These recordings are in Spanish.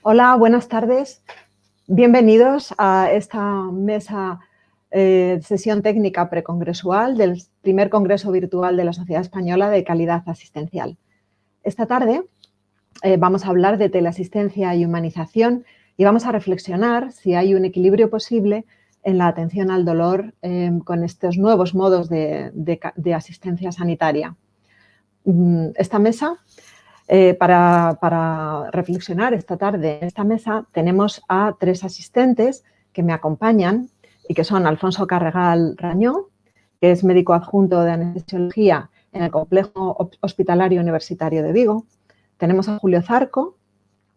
Hola, buenas tardes. Bienvenidos a esta mesa sesión técnica precongresual del primer Congreso Virtual de la Sociedad Española de Calidad Asistencial. Esta tarde vamos a hablar de teleasistencia y humanización y vamos a reflexionar si hay un equilibrio posible en la atención al dolor con estos nuevos modos de asistencia sanitaria. Esta mesa, para reflexionar esta tarde en esta mesa, tenemos a tres asistentes que me acompañan y que son Alfonso Carregal Rañó, que es médico adjunto de anestesiología en el Complejo Hospitalario Universitario de Vigo. Tenemos a Julio Zarco,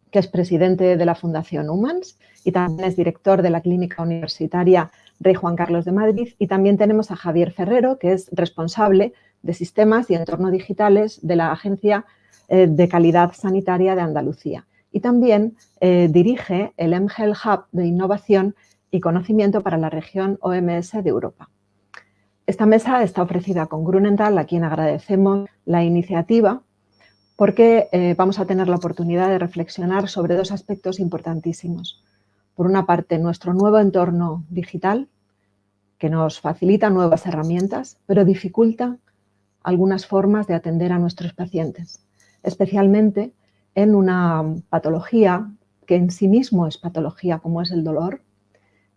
que es presidente de la Fundación Humans y también es director de la Clínica Universitaria Rey Juan Carlos de Madrid. Y también tenemos a Javier Ferrero, que es responsable de sistemas y entorno digitales de la Agencia de Calidad Sanitaria de Andalucía. Y también dirige el mHealth Hub de Innovación y Conocimiento para la región OMS de Europa. Esta mesa está ofrecida con Grunenthal, a quien agradecemos la iniciativa, porque vamos a tener la oportunidad de reflexionar sobre dos aspectos importantísimos. Por una parte, nuestro nuevo entorno digital, que nos facilita nuevas herramientas, pero dificulta algunas formas de atender a nuestros pacientes, especialmente en una patología que en sí mismo es patología, como es el dolor,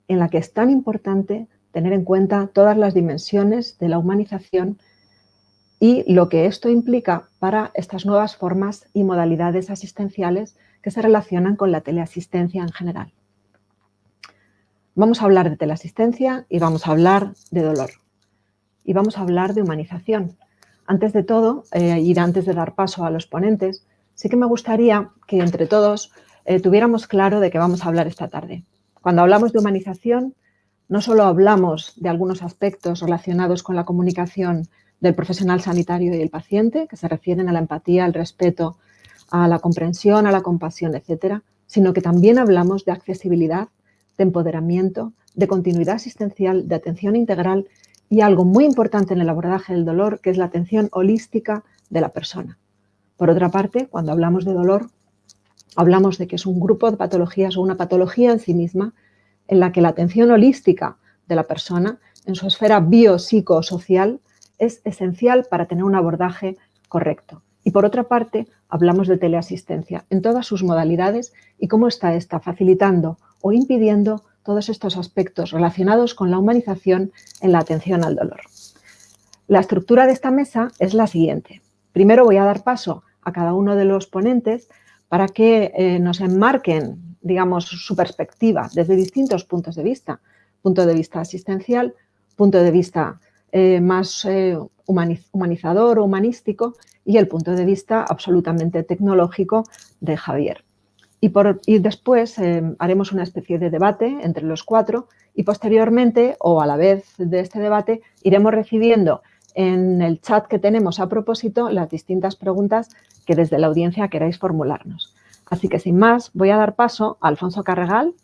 en la que es tan importante tener en cuenta todas las dimensiones de la humanización y lo que esto implica para estas nuevas formas y modalidades asistenciales que se relacionan con la teleasistencia en general. Vamos a hablar de teleasistencia y vamos a hablar de dolor. Y vamos a hablar de humanización. Antes de todo, y antes de dar paso a los ponentes, sí que me gustaría que entre todos tuviéramos claro de qué vamos a hablar esta tarde. Cuando hablamos de humanización, no solo hablamos de algunos aspectos relacionados con la comunicación del profesional sanitario y el paciente, que se refieren a la empatía, al respeto, a la comprensión, a la compasión, etcétera, sino que también hablamos de accesibilidad, de empoderamiento, de continuidad asistencial, de atención integral y algo muy importante en el abordaje del dolor, que es la atención holística de la persona. Por otra parte, cuando hablamos de dolor, hablamos de que es un grupo de patologías o una patología en sí misma en la que la atención holística de la persona en su esfera biopsicosocial es esencial para tener un abordaje correcto. Y por otra parte, hablamos de teleasistencia en todas sus modalidades y cómo está esta facilitando o impidiendo todos estos aspectos relacionados con la humanización en la atención al dolor. La estructura de esta mesa es la siguiente. Primero voy a dar paso a cada uno de los ponentes para que nos enmarquen, digamos, su perspectiva desde distintos puntos de vista. Punto de vista asistencial, punto de vista más humanizador o humanístico y el punto de vista absolutamente tecnológico de Javier. Y después haremos una especie de debate entre los cuatro y posteriormente, o a la vez de este debate, iremos recibiendo en el chat que tenemos a propósito las distintas preguntas que desde la audiencia queráis formularnos. Así que sin más, voy a dar paso a Alfonso Carregal.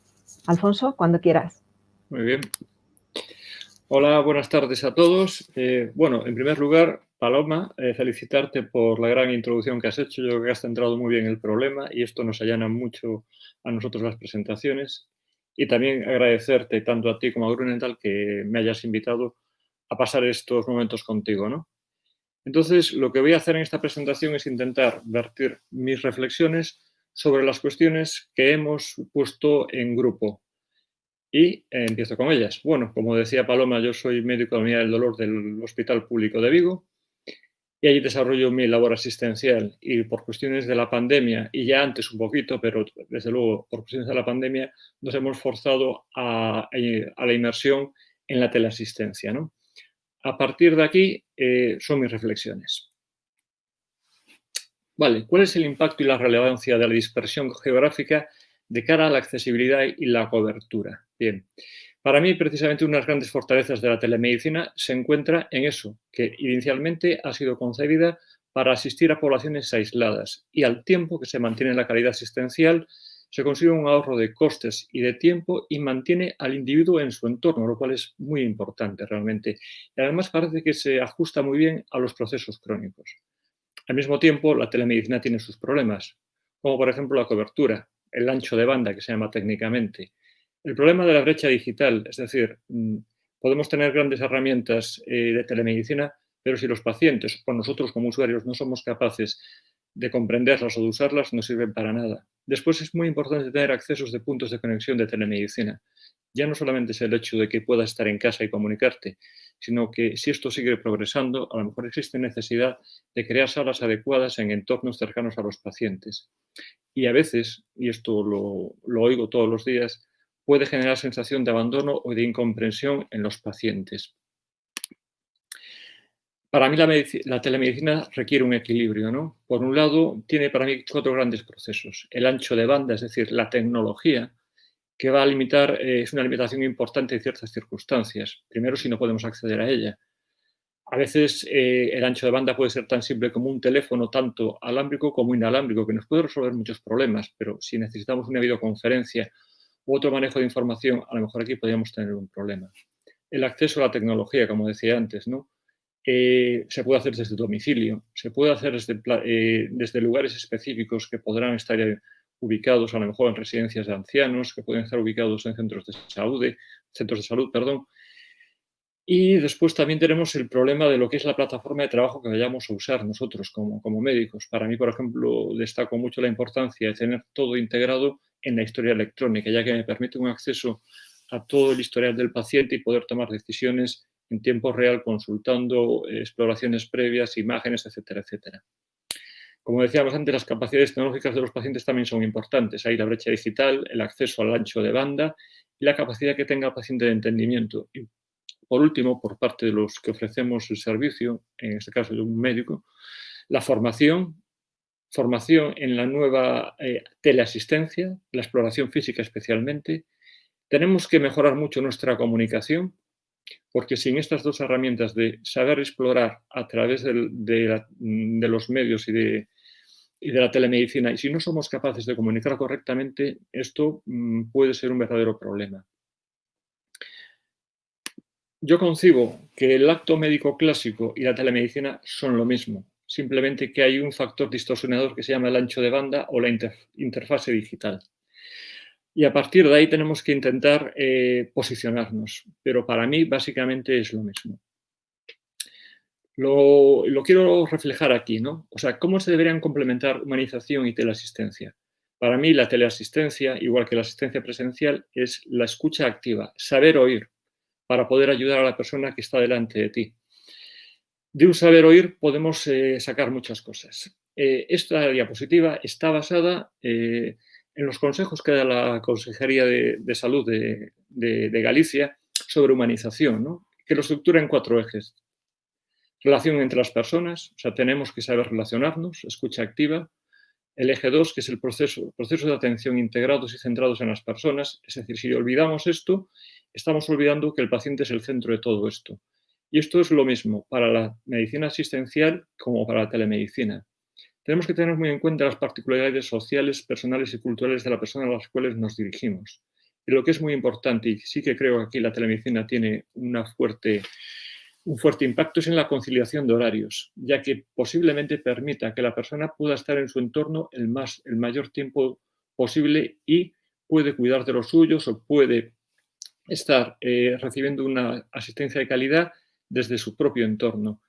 Alfonso, cuando quieras. Muy bien. Hola, buenas tardes a todos. Bueno, en primer lugar, Paloma, felicitarte por la gran introducción que has hecho. Yo creo que has centrado muy bien el problema y esto nos allana mucho a nosotros las presentaciones. Y también agradecerte tanto a ti como a Grunenthal que me hayas invitado a pasar estos momentos contigo, ¿no? Entonces, lo que voy a hacer en esta presentación es intentar vertir mis reflexiones sobre las cuestiones que hemos puesto en grupo. Y empiezo con ellas. Bueno, como decía Paloma, yo soy médico de la unidad del dolor del Hospital Público de Vigo y allí desarrollo mi labor asistencial. Y por cuestiones de la pandemia, y ya antes un poquito, pero desde luego por cuestiones de la pandemia, nos hemos forzado a la inmersión en la teleasistencia, ¿no? A partir de aquí son mis reflexiones. Vale, ¿cuál es el impacto y la relevancia de la dispersión geográfica de cara a la accesibilidad y la cobertura? Bien, para mí precisamente una de las grandes fortalezas de la telemedicina se encuentra en eso, que inicialmente ha sido concebida para asistir a poblaciones aisladas y al tiempo que se mantiene la calidad asistencial se consigue un ahorro de costes y de tiempo y mantiene al individuo en su entorno, lo cual es muy importante realmente. Y además parece que se ajusta muy bien a los procesos crónicos. Al mismo tiempo, la telemedicina tiene sus problemas, como por ejemplo la cobertura. el ancho de banda, que se llama técnicamente. El problema de la brecha digital, es decir, podemos tener grandes herramientas de telemedicina, pero si los pacientes o nosotros como usuarios no somos capaces de comprenderlas o de usarlas, no sirven para nada. Después es muy importante tener accesos de puntos de conexión de telemedicina. Ya no solamente es el hecho de que puedas estar en casa y comunicarte, sino que si esto sigue progresando, a lo mejor existe necesidad de crear salas adecuadas en entornos cercanos a los pacientes. Y a veces, y esto lo oigo todos los días, puede generar sensación de abandono o de incomprensión en los pacientes. Para mí la telemedicina requiere un equilibrio, ¿no? Por un lado, tiene para mí 4 grandes procesos. El ancho de banda, es decir, la tecnología, que va a limitar, es una limitación importante en ciertas circunstancias. Primero, si no podemos acceder a ella. A veces el ancho de banda puede ser tan simple como un teléfono tanto alámbrico como inalámbrico, que nos puede resolver muchos problemas, pero si necesitamos una videoconferencia u otro manejo de información, a lo mejor aquí podríamos tener un problema. El acceso a la tecnología, como decía antes, ¿no? Se puede hacer desde domicilio, se puede hacer desde lugares específicos que podrán estar ubicados a lo mejor en residencias de ancianos, que pueden estar ubicados en centros de salud, perdón. Y después también tenemos el problema de lo que es la plataforma de trabajo que vayamos a usar nosotros como médicos. Para mí, por ejemplo, destaco mucho la importancia de tener todo integrado en la historia electrónica, ya que me permite un acceso a todo el historial del paciente y poder tomar decisiones en tiempo real, consultando exploraciones previas, imágenes, etcétera, etcétera. Como decíamos antes, las capacidades tecnológicas de los pacientes también son importantes. Hay la brecha digital, el acceso al ancho de banda y la capacidad que tenga el paciente de entendimiento. Y por último, por parte de los que ofrecemos el servicio, en este caso de un médico, la formación en la nueva teleasistencia, la exploración física especialmente. Tenemos que mejorar mucho nuestra comunicación, porque sin estas 2 herramientas de saber explorar a través de los medios y de la telemedicina, y si no somos capaces de comunicar correctamente, esto puede ser un verdadero problema. Yo concibo que el acto médico clásico y la telemedicina son lo mismo, simplemente que hay un factor distorsionador que se llama el ancho de banda o la interfase digital. Y a partir de ahí tenemos que intentar posicionarnos, pero para mí básicamente es lo mismo. Lo quiero reflejar aquí, ¿no? O sea, ¿cómo se deberían complementar humanización y teleasistencia? Para mí la teleasistencia, igual que la asistencia presencial, es la escucha activa, saber oír, para poder ayudar a la persona que está delante de ti. De un saber oír podemos sacar muchas cosas. Esta diapositiva está basada en los consejos que da la Consejería de Salud de Galicia sobre humanización, ¿no? Que lo estructura en 4 ejes. Relación entre las personas, o sea, tenemos que saber relacionarnos, escucha activa. El eje 2, que es el proceso de atención integrados y centrados en las personas. Es decir, si olvidamos esto, estamos olvidando que el paciente es el centro de todo esto. Y esto es lo mismo para la medicina asistencial como para la telemedicina. Tenemos que tener muy en cuenta las particularidades sociales, personales y culturales de la persona a las cuales nos dirigimos. Y lo que es muy importante, y sí que creo que aquí la telemedicina tiene un fuerte impacto, es en la conciliación de horarios, ya que posiblemente permita que la persona pueda estar en su entorno el mayor tiempo posible y puede cuidar de los suyos o puede estar recibiendo una asistencia de calidad desde su propio entorno.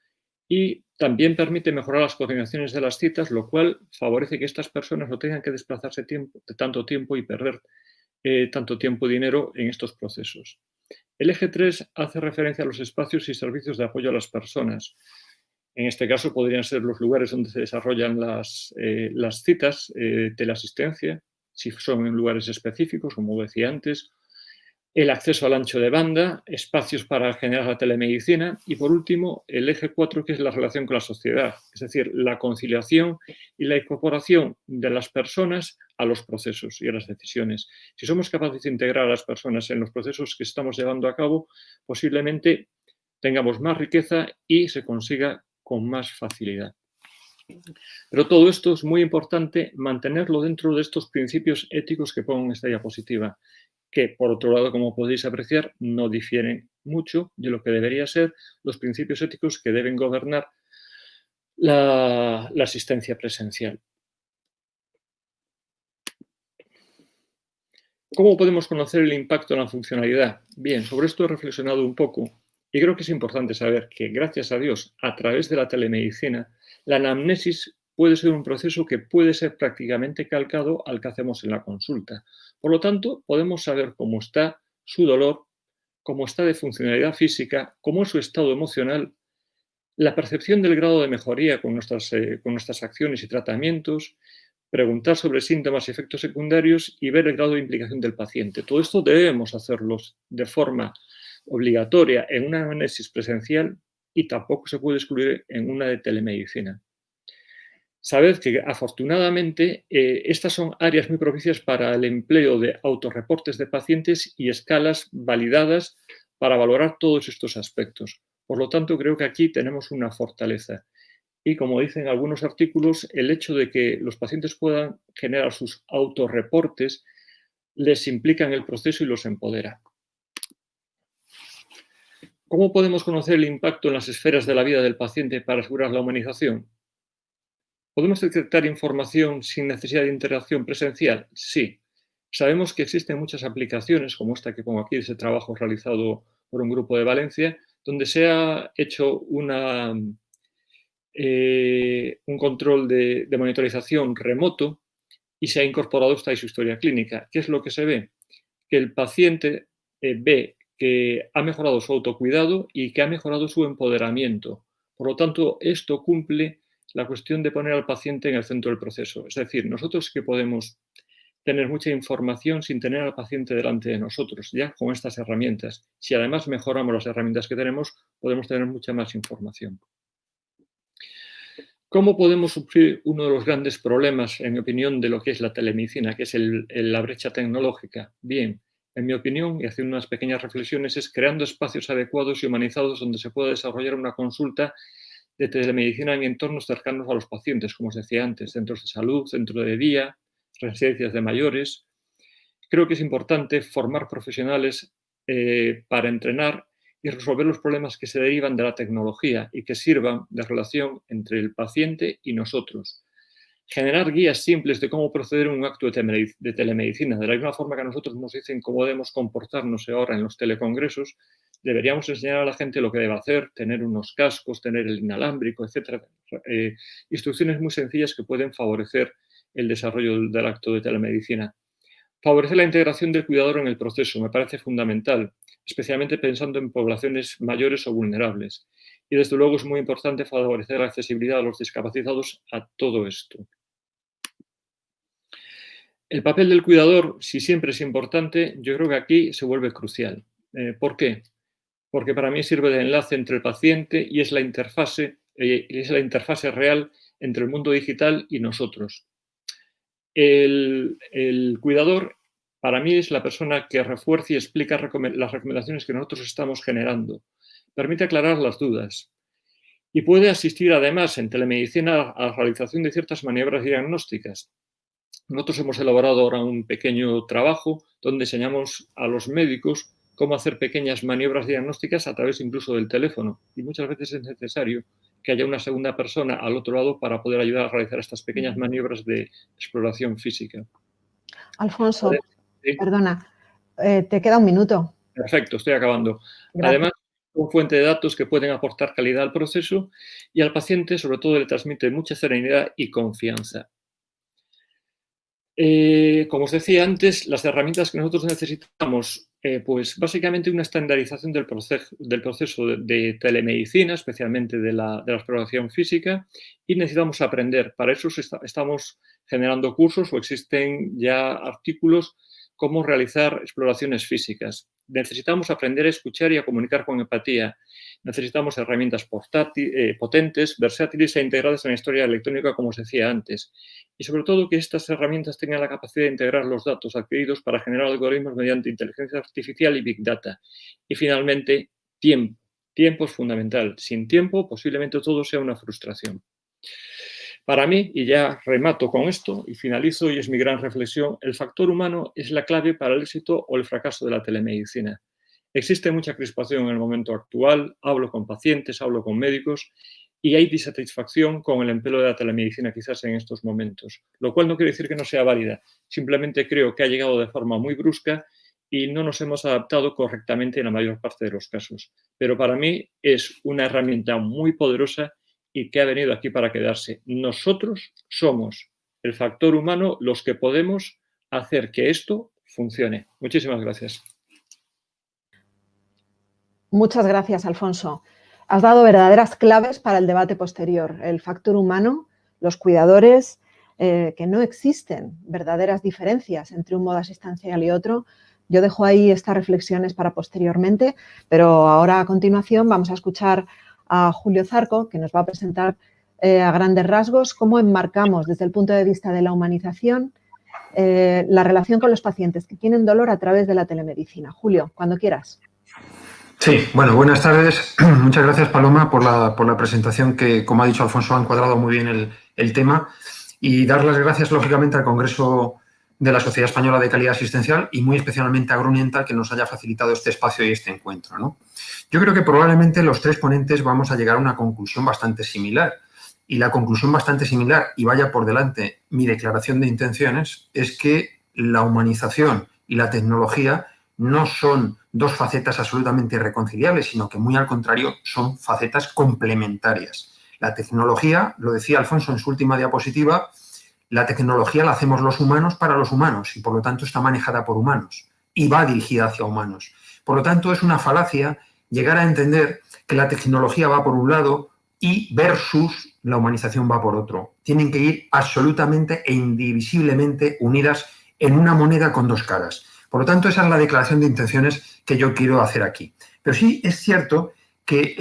Y también permite mejorar las coordinaciones de las citas, lo cual favorece que estas personas no tengan que desplazarse tanto tiempo y perder tanto tiempo y dinero en estos procesos. El eje 3 hace referencia a los espacios y servicios de apoyo a las personas. En este caso podrían ser los lugares donde se desarrollan las citas, teleasistencia, si son en lugares específicos, como decía antes, el acceso al ancho de banda, espacios para generar la telemedicina y, por último, el eje 4, que es la relación con la sociedad, es decir, la conciliación y la incorporación de las personas a los procesos y a las decisiones. Si somos capaces de integrar a las personas en los procesos que estamos llevando a cabo, posiblemente tengamos más riqueza y se consiga con más facilidad. Pero todo esto es muy importante mantenerlo dentro de estos principios éticos que pongo en esta diapositiva, que, por otro lado, como podéis apreciar, no difieren mucho de lo que debería ser los principios éticos que deben gobernar la asistencia presencial. ¿Cómo podemos conocer el impacto en la funcionalidad? Bien, sobre esto he reflexionado un poco y creo que es importante saber que, gracias a Dios, a través de la telemedicina, la anamnesis puede ser un proceso que puede ser prácticamente calcado al que hacemos en la consulta. Por lo tanto, podemos saber cómo está su dolor, cómo está de funcionalidad física, cómo es su estado emocional, la percepción del grado de mejoría con nuestras acciones y tratamientos, preguntar sobre síntomas y efectos secundarios y ver el grado de implicación del paciente. Todo esto debemos hacerlo de forma obligatoria en una análisis presencial y tampoco se puede excluir en una de telemedicina. Sabed que afortunadamente estas son áreas muy propicias para el empleo de autorreportes de pacientes y escalas validadas para valorar todos estos aspectos. Por lo tanto, creo que aquí tenemos una fortaleza. Y como dicen algunos artículos, el hecho de que los pacientes puedan generar sus autorreportes les implica en el proceso y los empodera. ¿Cómo podemos conocer el impacto en las esferas de la vida del paciente para asegurar la humanización? ¿Podemos detectar información sin necesidad de interacción presencial? Sí. Sabemos que existen muchas aplicaciones, como esta que pongo aquí, ese trabajo realizado por un grupo de Valencia, donde se ha hecho un control de monitorización remoto y se ha incorporado esta su historia clínica. ¿Qué es lo que se ve? Que el paciente ve que ha mejorado su autocuidado y que ha mejorado su empoderamiento. Por lo tanto, esto cumple la cuestión de poner al paciente en el centro del proceso. Es decir, nosotros que podemos tener mucha información sin tener al paciente delante de nosotros, ya con estas herramientas. Si además mejoramos las herramientas que tenemos, podemos tener mucha más información. ¿Cómo podemos suplir uno de los grandes problemas, en mi opinión, de lo que es la telemedicina, que es la brecha tecnológica? Bien, en mi opinión, y haciendo unas pequeñas reflexiones, es creando espacios adecuados y humanizados donde se pueda desarrollar una consulta de telemedicina en entornos cercanos a los pacientes, como os decía antes, centros de salud, centro de día, residencias de mayores. Creo que es importante formar profesionales para entrenar y resolver los problemas que se derivan de la tecnología y que sirvan de relación entre el paciente y nosotros. Generar guías simples de cómo proceder en un acto de telemedicina. De la misma forma que a nosotros nos dicen cómo debemos comportarnos ahora en los telecongresos, deberíamos enseñar a la gente lo que debe hacer, tener unos cascos, tener el inalámbrico, etc. Instrucciones muy sencillas que pueden favorecer el desarrollo del acto de telemedicina. Favorecer la integración del cuidador en el proceso me parece fundamental, especialmente pensando en poblaciones mayores o vulnerables. Y desde luego es muy importante favorecer la accesibilidad a los discapacitados a todo esto. El papel del cuidador, si siempre es importante, yo creo que aquí se vuelve crucial. ¿Por qué? Porque para mí sirve de enlace entre el paciente y es la interfase real entre el mundo digital y nosotros. El cuidador, para mí, es la persona que refuerza y explica las recomendaciones que nosotros estamos generando. Permite aclarar las dudas y puede asistir, además, en telemedicina a la realización de ciertas maniobras diagnósticas. Nosotros hemos elaborado ahora un pequeño trabajo donde enseñamos a los médicos cómo hacer pequeñas maniobras diagnósticas a través incluso del teléfono. Y muchas veces es necesario que haya una segunda persona al otro lado para poder ayudar a realizar estas pequeñas maniobras de exploración física. Alfonso, ¿Sí? perdona, te queda un minuto. Perfecto, estoy acabando. Gracias. Además, una fuente de datos que pueden aportar calidad al proceso y al paciente, sobre todo, le transmite mucha serenidad y confianza. Como os decía antes, las herramientas que nosotros necesitamos, pues básicamente una estandarización del proceso de telemedicina, especialmente de la exploración física, y necesitamos aprender. Para eso estamos generando cursos o existen ya artículos cómo realizar exploraciones físicas. Necesitamos aprender a escuchar y a comunicar con empatía. Necesitamos herramientas potentes, versátiles e integradas en la historia electrónica, como os decía antes. Y sobre todo que estas herramientas tengan la capacidad de integrar los datos adquiridos para generar algoritmos mediante inteligencia artificial y Big Data. Y finalmente, tiempo. Tiempo es fundamental. Sin tiempo, posiblemente todo sea una frustración. Para mí, y ya remato con esto y finalizo, y es mi gran reflexión, el factor humano es la clave para el éxito o el fracaso de la telemedicina. Existe mucha crispación en el momento actual, hablo con pacientes, hablo con médicos, y hay disatisfacción con el empleo de la telemedicina quizás en estos momentos, lo cual no quiere decir que no sea válida, simplemente creo que ha llegado de forma muy brusca y no nos hemos adaptado correctamente en la mayor parte de los casos. Pero para mí es una herramienta muy poderosa y que ha venido aquí para quedarse. Nosotros somos el factor humano los que podemos hacer que esto funcione. Muchísimas gracias. Muchas gracias, Alfonso. Has dado verdaderas claves para el debate posterior. El factor humano, los cuidadores, que no existen verdaderas diferencias entre un modo asistencial y otro. Yo dejo ahí estas reflexiones para posteriormente, pero ahora a continuación vamos a escuchar a Julio Zarco, que nos va a presentar a grandes rasgos cómo enmarcamos desde el punto de vista de la humanización la relación con los pacientes que tienen dolor a través de la telemedicina. Julio, cuando quieras. Sí, bueno, buenas tardes. Muchas gracias, Paloma, por la presentación que, como ha dicho Alfonso, ha encuadrado muy bien el tema. Y dar las gracias, lógicamente, al Congreso de la Sociedad Española de Calidad Asistencial y muy especialmente a Grunienthal, que nos haya facilitado este espacio y este encuentro, ¿no? Yo creo que probablemente los tres ponentes vamos a llegar a una conclusión bastante similar. Y la conclusión bastante similar, y vaya por delante mi declaración de intenciones, es que la humanización y la tecnología no son dos facetas absolutamente irreconciliables, sino que muy al contrario son facetas complementarias. La tecnología, lo decía Alfonso en su última diapositiva, la tecnología la hacemos los humanos para los humanos y por lo tanto está manejada por humanos y va dirigida hacia humanos. Por lo tanto es una falacia llegar a entender que la tecnología va por un lado y versus la humanización va por otro. Tienen que ir absolutamente e indivisiblemente unidas en una moneda con dos caras. Por lo tanto, esa es la declaración de intenciones que yo quiero hacer aquí. Pero sí es cierto que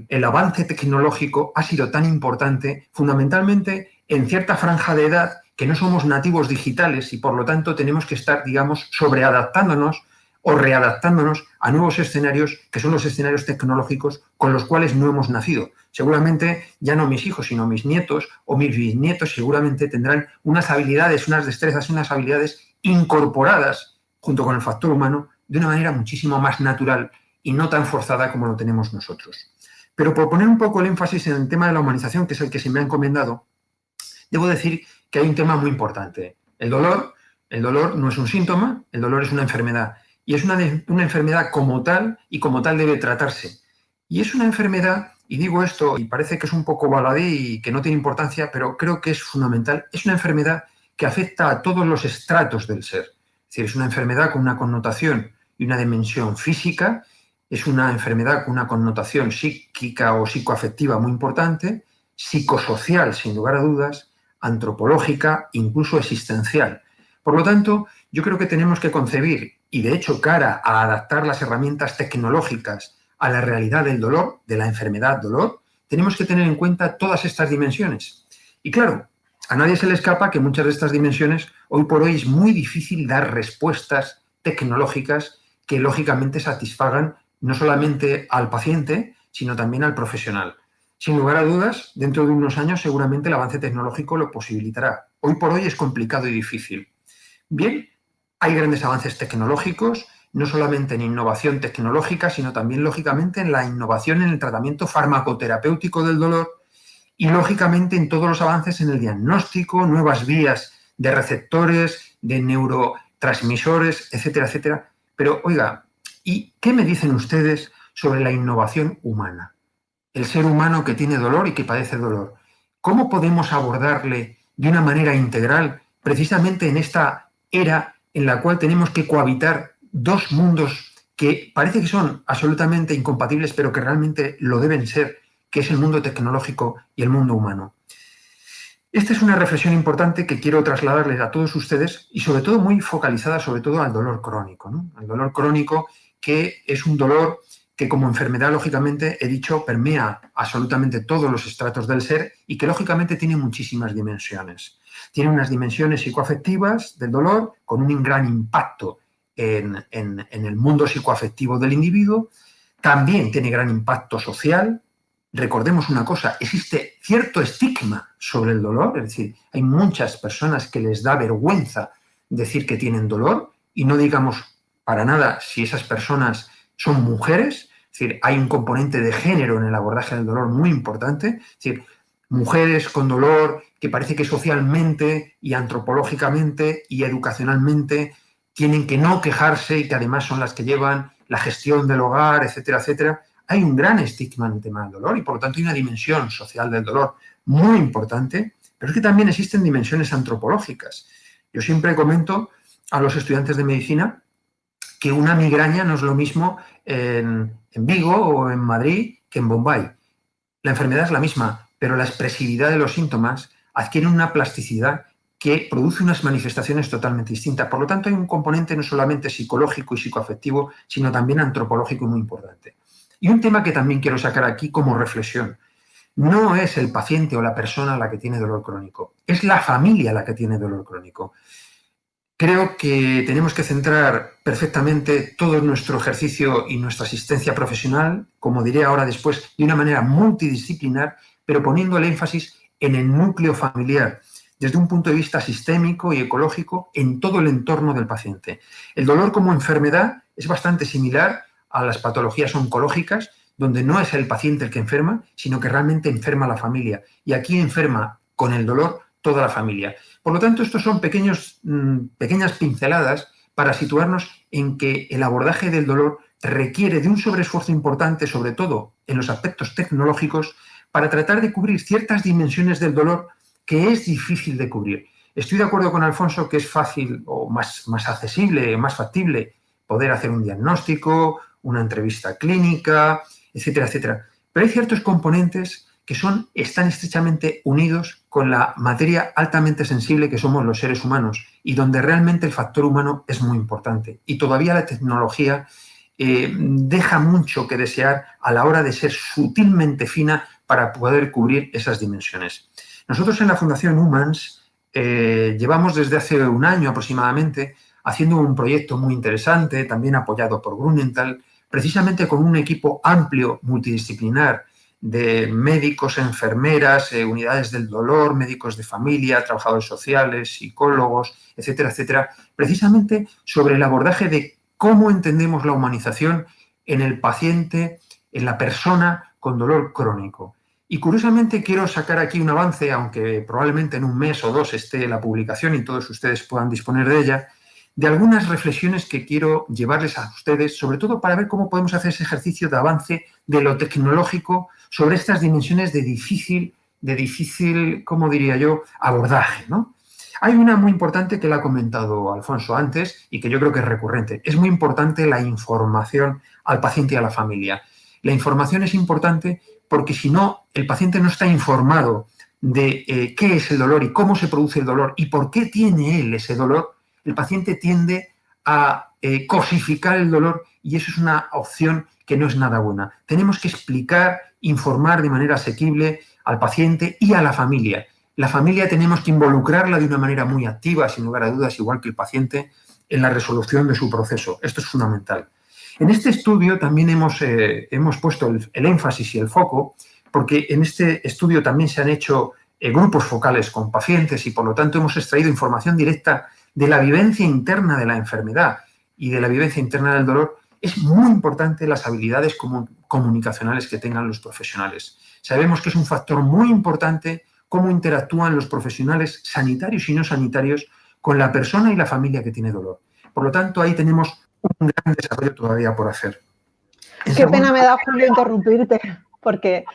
el avance tecnológico ha sido tan importante fundamentalmente en cierta franja de edad que no somos nativos digitales y por lo tanto tenemos que estar, digamos, sobreadaptándonos o readaptándonos a nuevos escenarios que son los escenarios tecnológicos con los cuales no hemos nacido. Seguramente ya no mis hijos, sino mis nietos o mis bisnietos seguramente tendrán unas habilidades, unas destrezas, unas habilidades incorporadas junto con el factor humano de una manera muchísimo más natural y no tan forzada como lo tenemos nosotros. Pero por poner un poco el énfasis en el tema de la humanización, que es el que se me ha encomendado, debo decir que hay un tema muy importante. El dolor no es un síntoma, el dolor es una enfermedad. Y es una enfermedad como tal y como tal debe tratarse. Y es una enfermedad, y digo esto y parece que es un poco baladí y que no tiene importancia, pero creo que es fundamental, es una enfermedad que afecta a todos los estratos del ser. Es decir, es una enfermedad con una connotación y una dimensión física, es una enfermedad con una connotación psíquica o psicoafectiva muy importante, psicosocial, sin lugar a dudas, antropológica, incluso existencial. Por lo tanto, yo creo que tenemos que concebir, y de hecho cara a adaptar las herramientas tecnológicas a la realidad del dolor, de la enfermedad dolor, tenemos que tener en cuenta todas estas dimensiones. Y claro, a nadie se le escapa que muchas de estas dimensiones, hoy por hoy es muy difícil dar respuestas tecnológicas que lógicamente satisfagan no solamente al paciente, sino también al profesional. Sin lugar a dudas, dentro de unos años seguramente el avance tecnológico lo posibilitará. Hoy por hoy es complicado y difícil. Bien, hay grandes avances tecnológicos, no solamente en innovación tecnológica, sino también, lógicamente, en la innovación en el tratamiento farmacoterapéutico del dolor y, lógicamente, en todos los avances en el diagnóstico, nuevas vías de receptores, de neurotransmisores, etcétera, etcétera. Pero, oiga, ¿y qué me dicen ustedes sobre la innovación humana? El ser humano que tiene dolor y que padece dolor. ¿Cómo podemos abordarle de una manera integral, precisamente en esta era en la cual tenemos que cohabitar dos mundos que parece que son absolutamente incompatibles, pero que realmente lo deben ser, que es el mundo tecnológico y el mundo humano? Esta es una reflexión importante que quiero trasladarles a todos ustedes y sobre todo muy focalizada sobre todo al dolor crónico, ¿no? Al dolor crónico, que es un dolor que como enfermedad, lógicamente, he dicho, permea absolutamente todos los estratos del ser y que lógicamente tiene muchísimas dimensiones. Tiene unas dimensiones psicoafectivas del dolor con un gran impacto en el mundo psicoafectivo del individuo. También tiene gran impacto social. Recordemos una cosa, existe cierto estigma sobre el dolor, es decir, hay muchas personas que les da vergüenza decir que tienen dolor y no digamos para nada si esas personas son mujeres. Es Es decir, hay un componente de género en el abordaje del dolor muy importante. Es decir, mujeres con dolor que parece que socialmente y antropológicamente y educacionalmente tienen que no quejarse y que además son las que llevan la gestión del hogar, etcétera, etcétera. Hay un gran estigma en el tema del dolor y, por lo tanto, hay una dimensión social del dolor muy importante, pero es que también existen dimensiones antropológicas. Yo siempre comento a los estudiantes de medicina que una migraña no es lo mismo en Vigo o en Madrid que en Bombay. La enfermedad es la misma, pero la expresividad de los síntomas adquiere una plasticidad que produce unas manifestaciones totalmente distintas. Por lo tanto, hay un componente no solamente psicológico y psicoafectivo, sino también antropológico y muy importante. Y un tema que también quiero sacar aquí como reflexión. No es el paciente o la persona la que tiene dolor crónico, es la familia la que tiene dolor crónico. Creo que tenemos que centrar perfectamente todo nuestro ejercicio y nuestra asistencia profesional, como diré ahora después, de una manera multidisciplinar, pero poniendo el énfasis en el núcleo familiar, desde un punto de vista sistémico y ecológico en todo el entorno del paciente. El dolor como enfermedad es bastante similar a las patologías oncológicas, donde no es el paciente el que enferma, sino que realmente enferma a la familia. Y aquí enferma con el dolor toda la familia. Por lo tanto, estos son pequeñas pinceladas para situarnos en que el abordaje del dolor requiere de un sobreesfuerzo importante, sobre todo en los aspectos tecnológicos, para tratar de cubrir ciertas dimensiones del dolor que es difícil de cubrir. Estoy de acuerdo con Alfonso que es fácil o más accesible, más factible poder hacer un diagnóstico, una entrevista clínica, etcétera, etcétera. Pero hay ciertos componentes que están estrechamente unidos con la materia altamente sensible que somos los seres humanos y donde realmente el factor humano es muy importante. Y todavía la tecnología deja mucho que desear a la hora de ser sutilmente fina para poder cubrir esas dimensiones. Nosotros en la Fundación Humans llevamos desde hace un año aproximadamente haciendo un proyecto muy interesante, también apoyado por Grunenthal, precisamente con un equipo amplio, multidisciplinar, de médicos, enfermeras, unidades del dolor, médicos de familia, trabajadores sociales, psicólogos, etcétera, etcétera, precisamente sobre el abordaje de cómo entendemos la humanización en el paciente, en la persona con dolor crónico. Y curiosamente quiero sacar aquí un avance, aunque probablemente en un mes o dos esté la publicación y todos ustedes puedan disponer de ella, de algunas reflexiones que quiero llevarles a ustedes, sobre todo para ver cómo podemos hacer ese ejercicio de avance de lo tecnológico sobre estas dimensiones de difícil, ¿cómo diría yo?, abordaje, ¿no? Hay una muy importante que la ha comentado Alfonso antes y que yo creo que es recurrente. Es muy importante la información al paciente y a la familia. La información es importante porque si no, el paciente no está informado de qué es el dolor y cómo se produce el dolor y por qué tiene él ese dolor, el paciente tiende a cosificar el dolor y eso es una opción que no es nada buena. Tenemos que explicar, informar de manera asequible al paciente y a la familia. La familia tenemos que involucrarla de una manera muy activa, sin lugar a dudas, igual que el paciente, en la resolución de su proceso. Esto es fundamental. En este estudio también hemos puesto el énfasis y el foco, porque en este estudio también se han hecho grupos focales con pacientes y, por lo tanto, hemos extraído información directa de la vivencia interna de la enfermedad y de la vivencia interna del dolor. Es muy importante las habilidades comunicacionales que tengan los profesionales. Sabemos que es un factor muy importante cómo interactúan los profesionales sanitarios y no sanitarios con la persona y la familia que tiene dolor. Por lo tanto, ahí tenemos un gran desarrollo todavía por hacer. Qué pena me da, Julio, interrumpirte, porque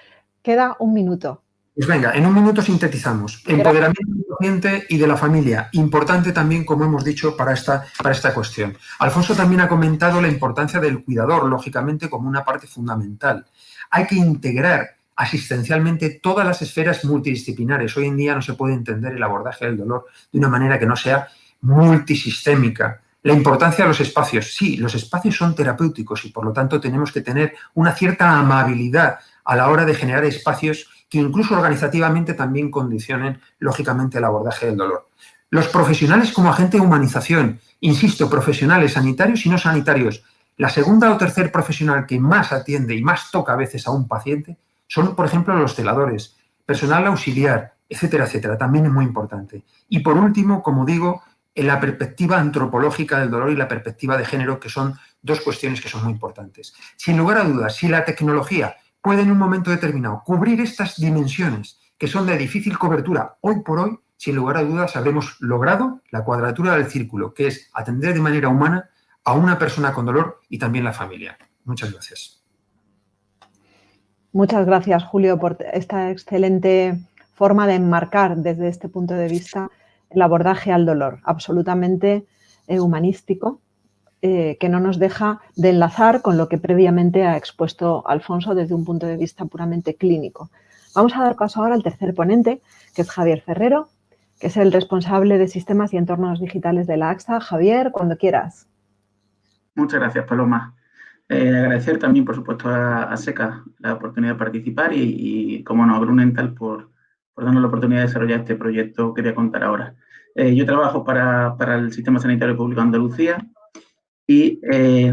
queda un minuto. Pues venga, en un minuto sintetizamos. Empoderamiento del paciente y de la familia. Importante también, como hemos dicho, para esta cuestión. Alfonso también ha comentado la importancia del cuidador, lógicamente, como una parte fundamental. Hay que integrar asistencialmente todas las esferas multidisciplinares. Hoy en día no se puede entender el abordaje del dolor de una manera que no sea multisistémica. La importancia de los espacios. Sí, los espacios son terapéuticos y, por lo tanto, tenemos que tener una cierta amabilidad a la hora de generar espacios que incluso organizativamente también condicionen, lógicamente, el abordaje del dolor. Los profesionales como agente de humanización, insisto, profesionales sanitarios y no sanitarios. La segunda o tercer profesional que más atiende y más toca a veces a un paciente son, por ejemplo, los celadores, personal auxiliar, etcétera, etcétera. También es muy importante. Y, por último, como digo, en la perspectiva antropológica del dolor y la perspectiva de género, que son dos cuestiones que son muy importantes. Sin lugar a dudas, si la tecnología puede en un momento determinado cubrir estas dimensiones que son de difícil cobertura hoy por hoy, sin lugar a dudas habremos logrado la cuadratura del círculo, que es atender de manera humana a una persona con dolor y también la familia. Muchas gracias. Muchas gracias, Julio, por esta excelente forma de enmarcar desde este punto de vista el abordaje al dolor, absolutamente humanístico, que no nos deja de enlazar con lo que previamente ha expuesto Alfonso desde un punto de vista puramente clínico. Vamos a dar paso ahora al tercer ponente, que es Javier Ferrero, que es el responsable de sistemas y entornos digitales de la AXA. Javier, cuando quieras. Muchas gracias, Paloma. Agradecer también, por supuesto, a SECA la oportunidad de participar y como no, a Grunenthal por darnos la oportunidad de desarrollar este proyecto que voy a contar ahora. Yo trabajo para el Sistema Sanitario Público de Andalucía y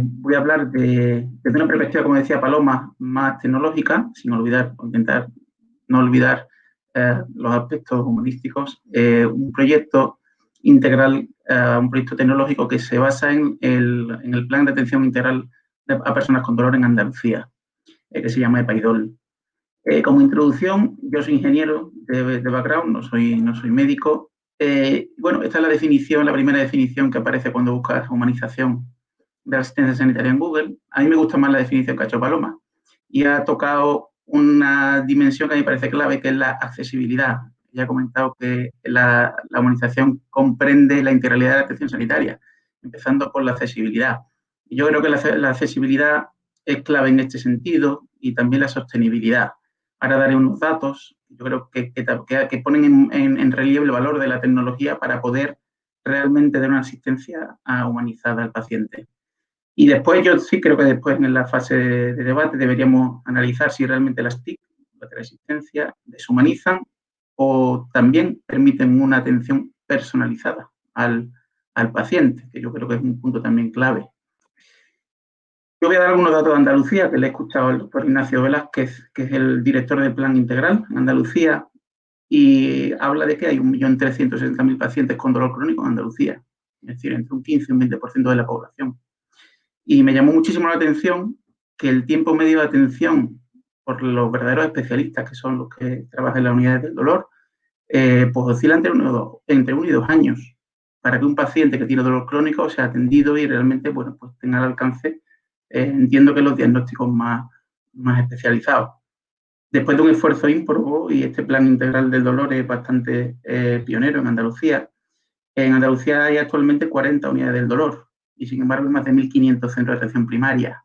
voy a hablar desde una perspectiva, como decía Paloma, más tecnológica, sin olvidar, o intentar no olvidar los aspectos humanísticos. Un proyecto integral, un proyecto tecnológico que se basa en el Plan de Atención Integral a Personas con Dolor en Andalucía, que se llama EPAIDOL. Como introducción, yo soy ingeniero de background, no soy médico. Bueno, esta es la definición, la primera definición que aparece cuando buscas humanización de la asistencia sanitaria en Google. A mí me gusta más la definición que ha hecho Paloma y ha tocado una dimensión que a mí me parece clave, que es la accesibilidad. Ya he comentado que la humanización comprende la integralidad de la atención sanitaria, empezando por la accesibilidad. Y yo creo que la accesibilidad es clave en este sentido y también la sostenibilidad. Ahora daré unos datos, yo creo que ponen en relieve el valor de la tecnología para poder realmente dar una asistencia humanizada al paciente. Y después, yo sí creo que después en la fase de debate deberíamos analizar si realmente las TIC, la teleasistencia, deshumanizan o también permiten una atención personalizada al paciente, que yo creo que es un punto también clave. Yo voy a dar algunos datos de Andalucía, que le he escuchado al doctor Ignacio Velázquez, que es el director del Plan Integral en Andalucía, y habla de que hay 1.360.000 pacientes con dolor crónico en Andalucía, es decir, entre un 15 y un 20% de la población. Y me llamó muchísimo la atención que el tiempo medio de atención por los verdaderos especialistas, que son los que trabajan en las unidades del dolor, pues oscila entre 1 y 2 años para que un paciente que tiene dolor crónico sea atendido y realmente, bueno, pues tenga al alcance, entiendo que los diagnósticos más especializados. Después de un esfuerzo ímprobo, y este plan integral del dolor es bastante pionero en Andalucía hay actualmente 40 unidades del dolor y, sin embargo, hay más de 1.500 centros de atención primaria.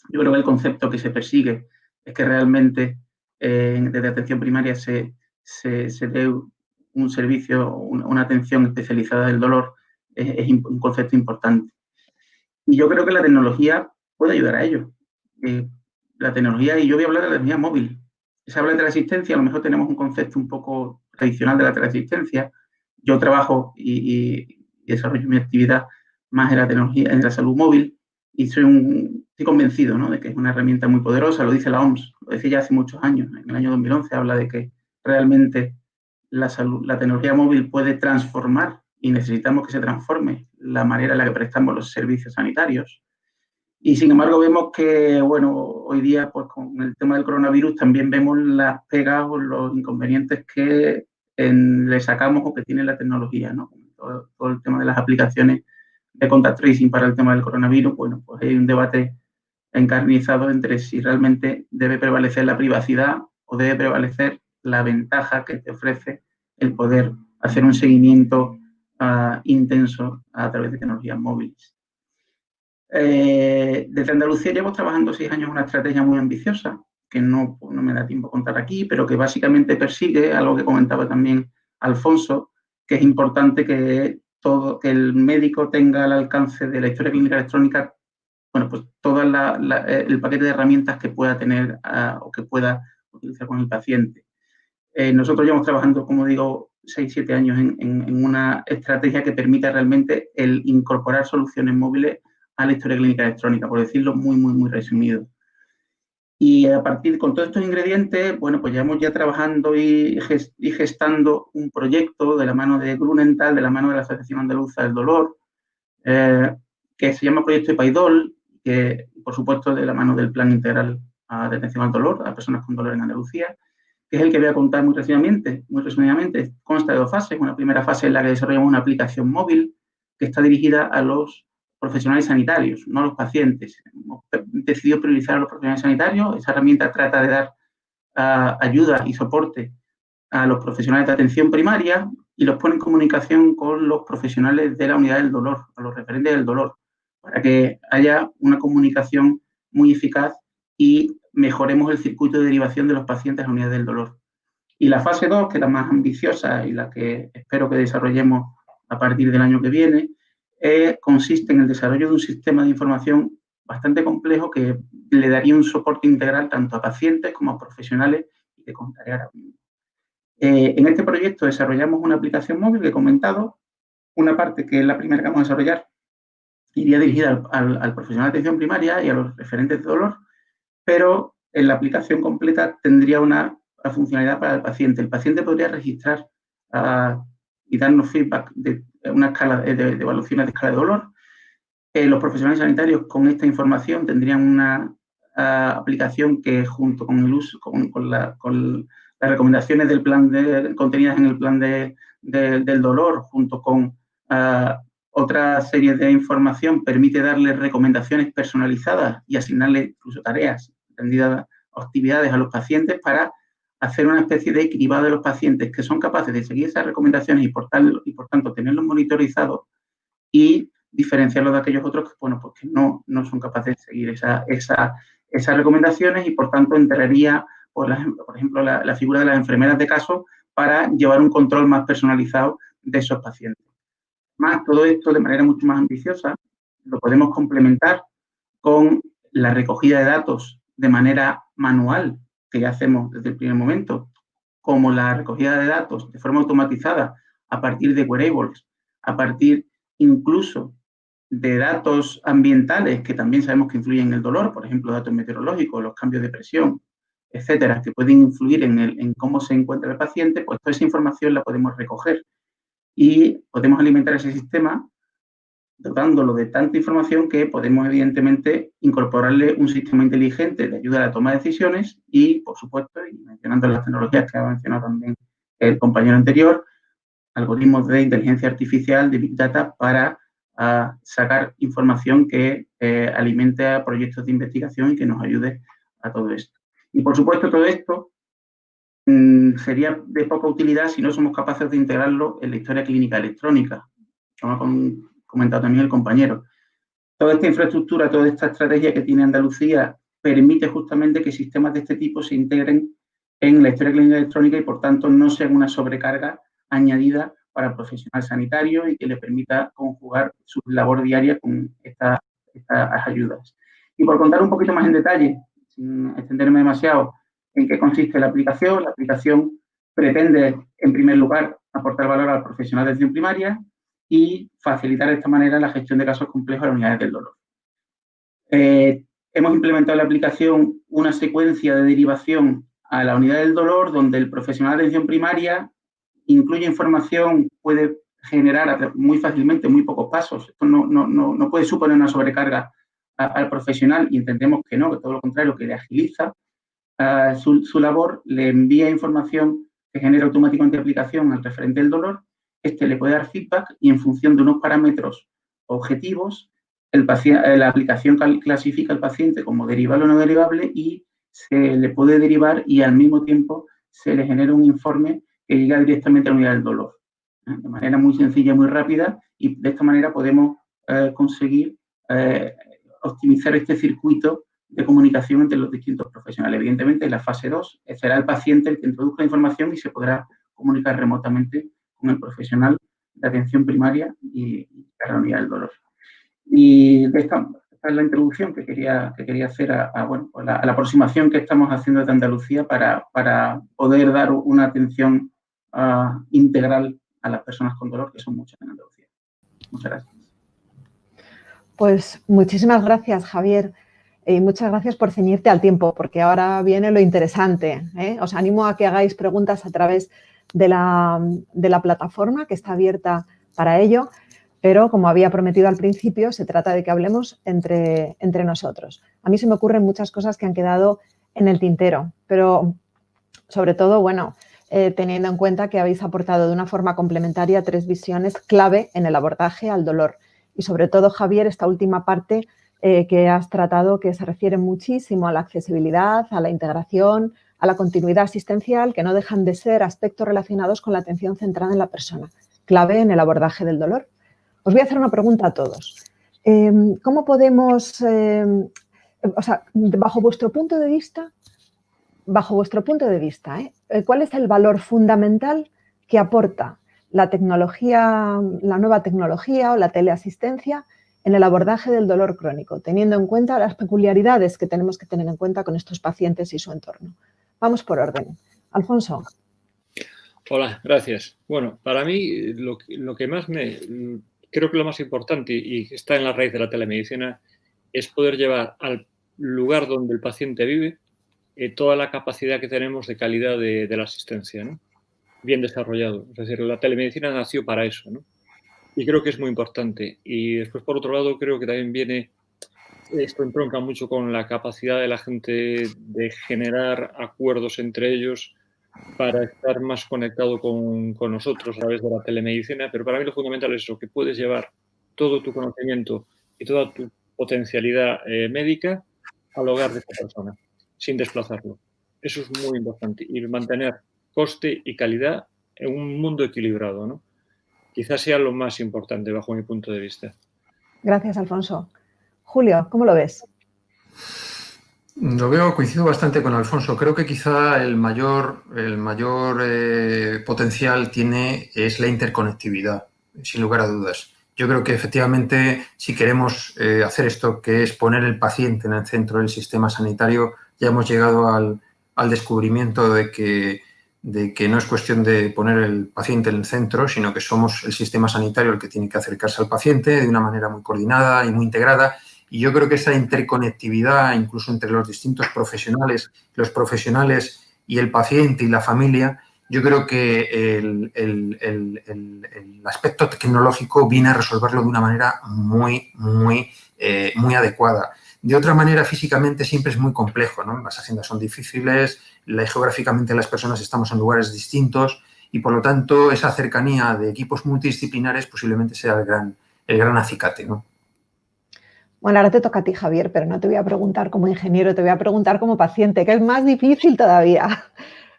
Yo creo que el concepto que se persigue es que realmente desde atención primaria se dé un servicio, una atención especializada del dolor, es un concepto importante. Y yo creo que la tecnología puede ayudar a ello. La tecnología, y yo voy a hablar de la tecnología móvil. Se habla de teleasistencia, a lo mejor tenemos un concepto un poco tradicional de la teleasistencia. Yo trabajo y desarrollo mi actividad más en la tecnología, en la salud móvil, y estoy convencido, ¿no?, de que es una herramienta muy poderosa. Lo dice la OMS, lo decía ya hace muchos años. En el año 2011 habla de que realmente la tecnología móvil puede transformar, y necesitamos que se transforme, la manera en la que prestamos los servicios sanitarios. Y, sin embargo, vemos que, bueno, hoy día, pues con el tema del coronavirus, también vemos las pegas o los inconvenientes que le sacamos o que tiene la tecnología, ¿no? Todo el tema de las aplicaciones de contact tracing para el tema del coronavirus. Bueno, pues hay un debate encarnizado entre si realmente debe prevalecer la privacidad o debe prevalecer la ventaja que te ofrece el poder hacer un seguimiento intenso a través de tecnologías móviles. Desde Andalucía llevo trabajando 6 años una estrategia muy ambiciosa, que no me da tiempo a contar aquí, pero que básicamente persigue algo que comentaba también Alfonso, que es importante que el médico tenga al alcance de la historia clínica electrónica, bueno, pues todo el paquete de herramientas que pueda tener o que pueda utilizar con el paciente. Nosotros llevamos trabajando, como digo, 6-7 años en una estrategia que permita realmente el incorporar soluciones móviles a la historia clínica electrónica, por decirlo muy resumido. Y a partir con todos estos ingredientes, bueno, pues llevamos ya trabajando y gestando un proyecto de la mano de Grunenthal, de la mano de la Asociación Andaluza del Dolor, que se llama Proyecto EPAIDOL, que por supuesto de la mano del Plan Integral de Atención al Dolor a personas con dolor en Andalucía, que es el que voy a contar muy resumidamente. Consta de 2 fases. Una primera fase en la que desarrollamos una aplicación móvil que está dirigida a los profesionales sanitarios, no a los pacientes. Hemos decidido priorizar a los profesionales sanitarios. Esa herramienta trata de dar ayuda y soporte a los profesionales de atención primaria y los pone en comunicación con los profesionales de la unidad del dolor, a los referentes del dolor, para que haya una comunicación muy eficaz y mejoremos el circuito de derivación de los pacientes a la unidad del dolor. Y la fase 2, que es la más ambiciosa y la que espero que desarrollemos a partir del año que viene, consiste en el desarrollo de un sistema de información bastante complejo que le daría un soporte integral tanto a pacientes como a profesionales y que contaré ahora mismo. En este proyecto desarrollamos una aplicación móvil que he comentado. Una parte, que es la primera que vamos a desarrollar, iría dirigida al profesional de atención primaria y a los referentes de dolor, pero en la aplicación completa tendría una funcionalidad para el paciente. El paciente podría registrar y darnos feedback de una escala de evaluaciones de escala de dolor. Los profesionales sanitarios con esta información tendrían una aplicación que junto con el uso, con las recomendaciones del plan contenidas en el plan del dolor, junto con otra serie de información, permite darle recomendaciones personalizadas y asignarle incluso tareas, atendidas actividades a los pacientes para hacer una especie de cribado de los pacientes que son capaces de seguir esas recomendaciones y por tanto tenerlos monitorizados y diferenciarlos de aquellos otros que, bueno, pues que no son capaces de seguir esas recomendaciones y por tanto entraría, por ejemplo, la figura de las enfermeras de caso para llevar un control más personalizado de esos pacientes. Más, todo esto de manera mucho más ambiciosa lo podemos complementar con la recogida de datos de manera manual, que ya hacemos desde el primer momento, como la recogida de datos de forma automatizada a partir de wearables, a partir incluso de datos ambientales que también sabemos que influyen en el dolor, por ejemplo, datos meteorológicos, los cambios de presión, etcétera, que pueden influir en cómo se encuentra el paciente, pues toda esa información la podemos recoger y podemos alimentar ese sistema dotándolo de tanta información que podemos, evidentemente, incorporarle un sistema inteligente de ayuda a la toma de decisiones y, por supuesto, y mencionando las tecnologías que ha mencionado también el compañero anterior, algoritmos de inteligencia artificial, de Big Data, para sacar información que alimente a proyectos de investigación y que nos ayude a todo esto. Y, por supuesto, todo esto sería de poca utilidad si no somos capaces de integrarlo en la historia clínica electrónica, como ha comentado también el compañero. Toda esta infraestructura, toda esta estrategia que tiene Andalucía permite justamente que sistemas de este tipo se integren en la historia clínica electrónica y, por tanto, no sean una sobrecarga añadida para el profesional sanitario y que le permita conjugar su labor diaria con estas ayudas. Y por contar un poquito más en detalle, sin extenderme demasiado, en qué consiste la aplicación pretende, en primer lugar, aportar valor al profesional de atención primaria y facilitar de esta manera la gestión de casos complejos a las unidades del dolor. Hemos implementado en la aplicación una secuencia de derivación a la unidad del dolor donde el profesional de atención primaria incluye información, puede generar muy fácilmente muy pocos pasos. Esto no puede suponer una sobrecarga al profesional y entendemos que no, que todo lo contrario, que le agiliza su labor, le envía información que genera automáticamente aplicación al referente del dolor. Este le puede dar feedback y en función de unos parámetros objetivos, la aplicación clasifica al paciente como derivable o no derivable y se le puede derivar y al mismo tiempo se le genera un informe que llega directamente a la unidad del dolor. De manera muy sencilla, muy rápida y de esta manera podemos conseguir optimizar este circuito de comunicación entre los distintos profesionales. Evidentemente, en la fase 2 será el paciente el que introduzca la información y se podrá comunicar remotamente con el profesional de atención primaria y a la unidad del dolor. Y esta es la introducción que quería hacer a la aproximación que estamos haciendo de Andalucía para poder dar una atención integral a las personas con dolor, que son muchas en Andalucía. Muchas gracias. Pues muchísimas gracias, Javier. Y muchas gracias por ceñirte al tiempo, porque ahora viene lo interesante, ¿eh? Os animo a que hagáis preguntas a través de la plataforma, que está abierta para ello, pero como había prometido al principio, se trata de que hablemos entre nosotros. A mí se me ocurren muchas cosas que han quedado en el tintero, pero sobre todo, bueno, teniendo en cuenta que habéis aportado de una forma complementaria 3 visiones clave en el abordaje al dolor. Y sobre todo, Javier, esta última parte que has tratado, que se refiere muchísimo a la accesibilidad, a la integración, a la continuidad asistencial, que no dejan de ser aspectos relacionados con la atención centrada en la persona, clave en el abordaje del dolor. Os voy a hacer una pregunta a todos. ¿Cómo podemos, o sea, bajo vuestro punto de vista, ¿cuál es el valor fundamental que aporta la tecnología, la nueva tecnología o la teleasistencia en el abordaje del dolor crónico, teniendo en cuenta las peculiaridades que tenemos que tener en cuenta con estos pacientes y su entorno? Vamos por orden. Alfonso. Hola, gracias. Bueno, para mí lo que más creo que lo más importante y que está en la raíz de la telemedicina es poder llevar al lugar donde el paciente vive toda la capacidad que tenemos de calidad de la asistencia, ¿no? Bien desarrollado. Es decir, la telemedicina nació para eso, ¿no? Y creo que es muy importante. Y después, por otro lado, creo que también esto entronca mucho con la capacidad de la gente de generar acuerdos entre ellos para estar más conectado con nosotros a través de la telemedicina. Pero para mí lo fundamental es eso, que puedes llevar todo tu conocimiento y toda tu potencialidad médica al hogar de esta persona, sin desplazarlo. Eso es muy importante. Y mantener coste y calidad en un mundo equilibrado, ¿no? Quizás sea lo más importante bajo mi punto de vista. Gracias, Alfonso. Julio, ¿cómo lo ves? Coincido bastante con Alfonso. Creo que quizá el mayor potencial es la interconectividad, sin lugar a dudas. Yo creo que efectivamente, si queremos hacer esto, que es poner el paciente en el centro del sistema sanitario, ya hemos llegado al descubrimiento de que no es cuestión de poner el paciente en el centro, sino que somos el sistema sanitario el que tiene que acercarse al paciente de una manera muy coordinada y muy integrada. Y yo creo que esa interconectividad, incluso entre los distintos profesionales, los profesionales y el paciente y la familia, yo creo que el aspecto tecnológico viene a resolverlo de una manera muy adecuada. De otra manera, físicamente siempre es muy complejo, ¿no? Las agendas son difíciles, geográficamente las personas estamos en lugares distintos y, por lo tanto, esa cercanía de equipos multidisciplinares posiblemente sea el gran acicate, ¿no? Bueno, ahora te toca a ti, Javier, pero no te voy a preguntar como ingeniero, te voy a preguntar como paciente, que es más difícil todavía.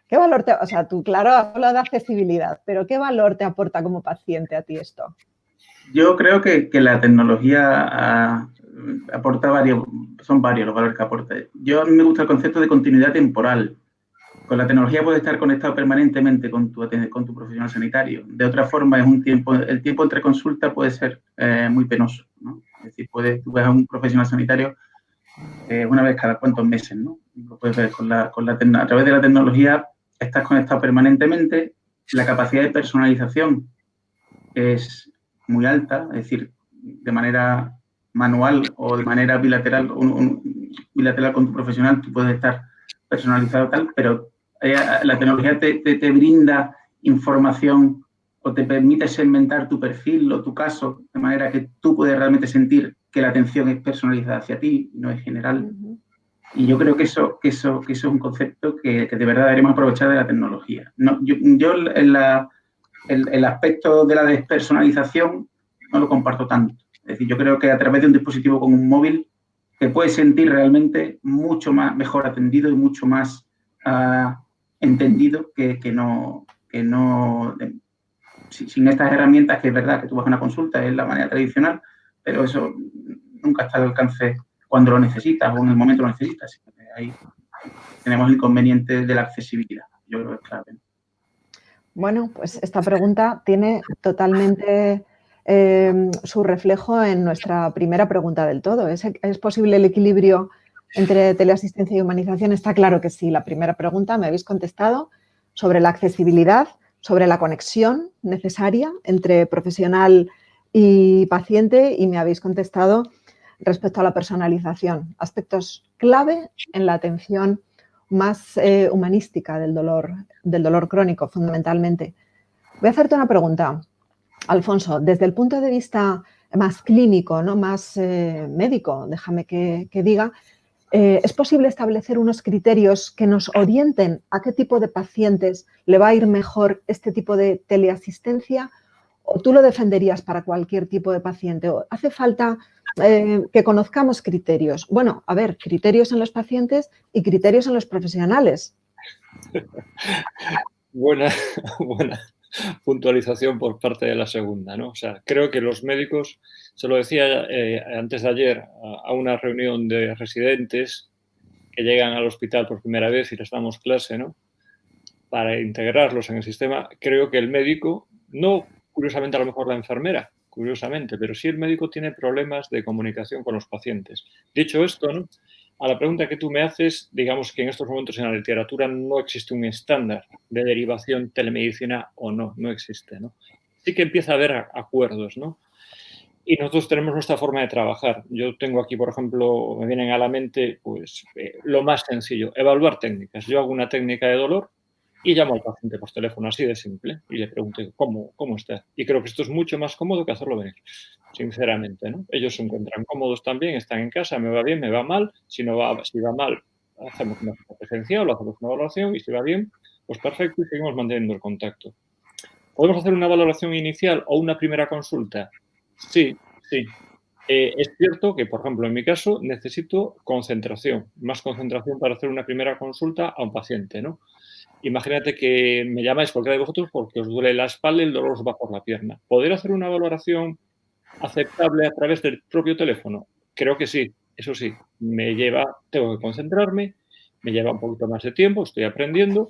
¿Qué valor o sea, tú, claro, has hablado de accesibilidad, pero ¿qué valor te aporta como paciente a ti esto? Yo creo que la tecnología aporta son varios los valores que aporta. A mí me gusta el concepto de continuidad temporal. Con la tecnología puedes estar conectado permanentemente con tu profesional sanitario. De otra forma, el tiempo entre consultas puede ser muy penoso, ¿no? Es decir, tú ves a un profesional sanitario una vez cada cuantos meses, ¿no? Lo puedes ver a través de la tecnología, estás conectado permanentemente. La capacidad de personalización es muy alta, es decir, de manera manual o de manera bilateral, bilateral con tu profesional, tú puedes estar personalizado tal, pero la tecnología te brinda información o te permite segmentar tu perfil o tu caso de manera que tú puedes realmente sentir que la atención es personalizada hacia ti, no es general. Y yo creo que eso es un concepto que de verdad deberíamos aprovechar de la tecnología. No, yo el aspecto de la despersonalización no lo comparto tanto. Es decir, yo creo que a través de un dispositivo como un móvil te puedes sentir realmente mucho mejor atendido y mucho más entendido que sin estas herramientas, que es verdad que tú vas a una consulta, es la manera tradicional, pero eso nunca está al alcance cuando lo necesitas o en el momento lo necesitas. Ahí tenemos el inconveniente de la accesibilidad. Yo creo que es clave. Bueno, pues esta pregunta tiene totalmente su reflejo en nuestra primera pregunta del todo. ¿Es posible el equilibrio entre teleasistencia y humanización? Está claro que sí. La primera pregunta me habéis contestado sobre la accesibilidad, sobre la conexión necesaria entre profesional y paciente, y me habéis contestado respecto a la personalización, aspectos clave en la atención más humanística del dolor crónico, fundamentalmente. Voy a hacerte una pregunta, Alfonso, desde el punto de vista más clínico, ¿no? Más médico, déjame que diga, ¿es posible establecer unos criterios que nos orienten a qué tipo de pacientes le va a ir mejor este tipo de teleasistencia? ¿O tú lo defenderías para cualquier tipo de paciente? ¿O hace falta que conozcamos criterios? Bueno, a ver, criterios en los pacientes y criterios en los profesionales. Buena puntualización por parte de la segunda, ¿no? O sea, creo que los médicos, se lo decía antes de ayer a una reunión de residentes que llegan al hospital por primera vez y les damos clase, ¿no? Para integrarlos en el sistema, creo que el médico, no curiosamente a lo mejor la enfermera, curiosamente, pero sí el médico tiene problemas de comunicación con los pacientes. Dicho esto, ¿no? A la pregunta que tú me haces, digamos que en estos momentos en la literatura no existe un estándar de derivación telemedicina o no existe, ¿no? Sí que empieza a haber acuerdos, ¿no? Y nosotros tenemos nuestra forma de trabajar. Yo tengo aquí, por ejemplo, me vienen a la mente pues, lo más sencillo, evaluar técnicas. Yo hago una técnica de dolor y llamo al paciente por teléfono, así de simple, y le pregunto cómo está. Y creo que esto es mucho más cómodo que hacerlo venir, sinceramente, ¿no? Ellos se encuentran cómodos también, están en casa, me va bien, me va mal. Si va mal, hacemos una presencial o hacemos una valoración, y si va bien, pues perfecto, y seguimos manteniendo el contacto. ¿Podemos hacer una valoración inicial o una primera consulta? Sí. Es cierto que, por ejemplo, en mi caso, necesito concentración, más concentración para hacer una primera consulta a un paciente, ¿no? Imagínate que me llamáis cualquiera de vosotros porque os duele la espalda y el dolor os va por la pierna. ¿Poder hacer una valoración aceptable a través del propio teléfono? Creo que sí. Eso sí, tengo que concentrarme, me lleva un poquito más de tiempo, estoy aprendiendo.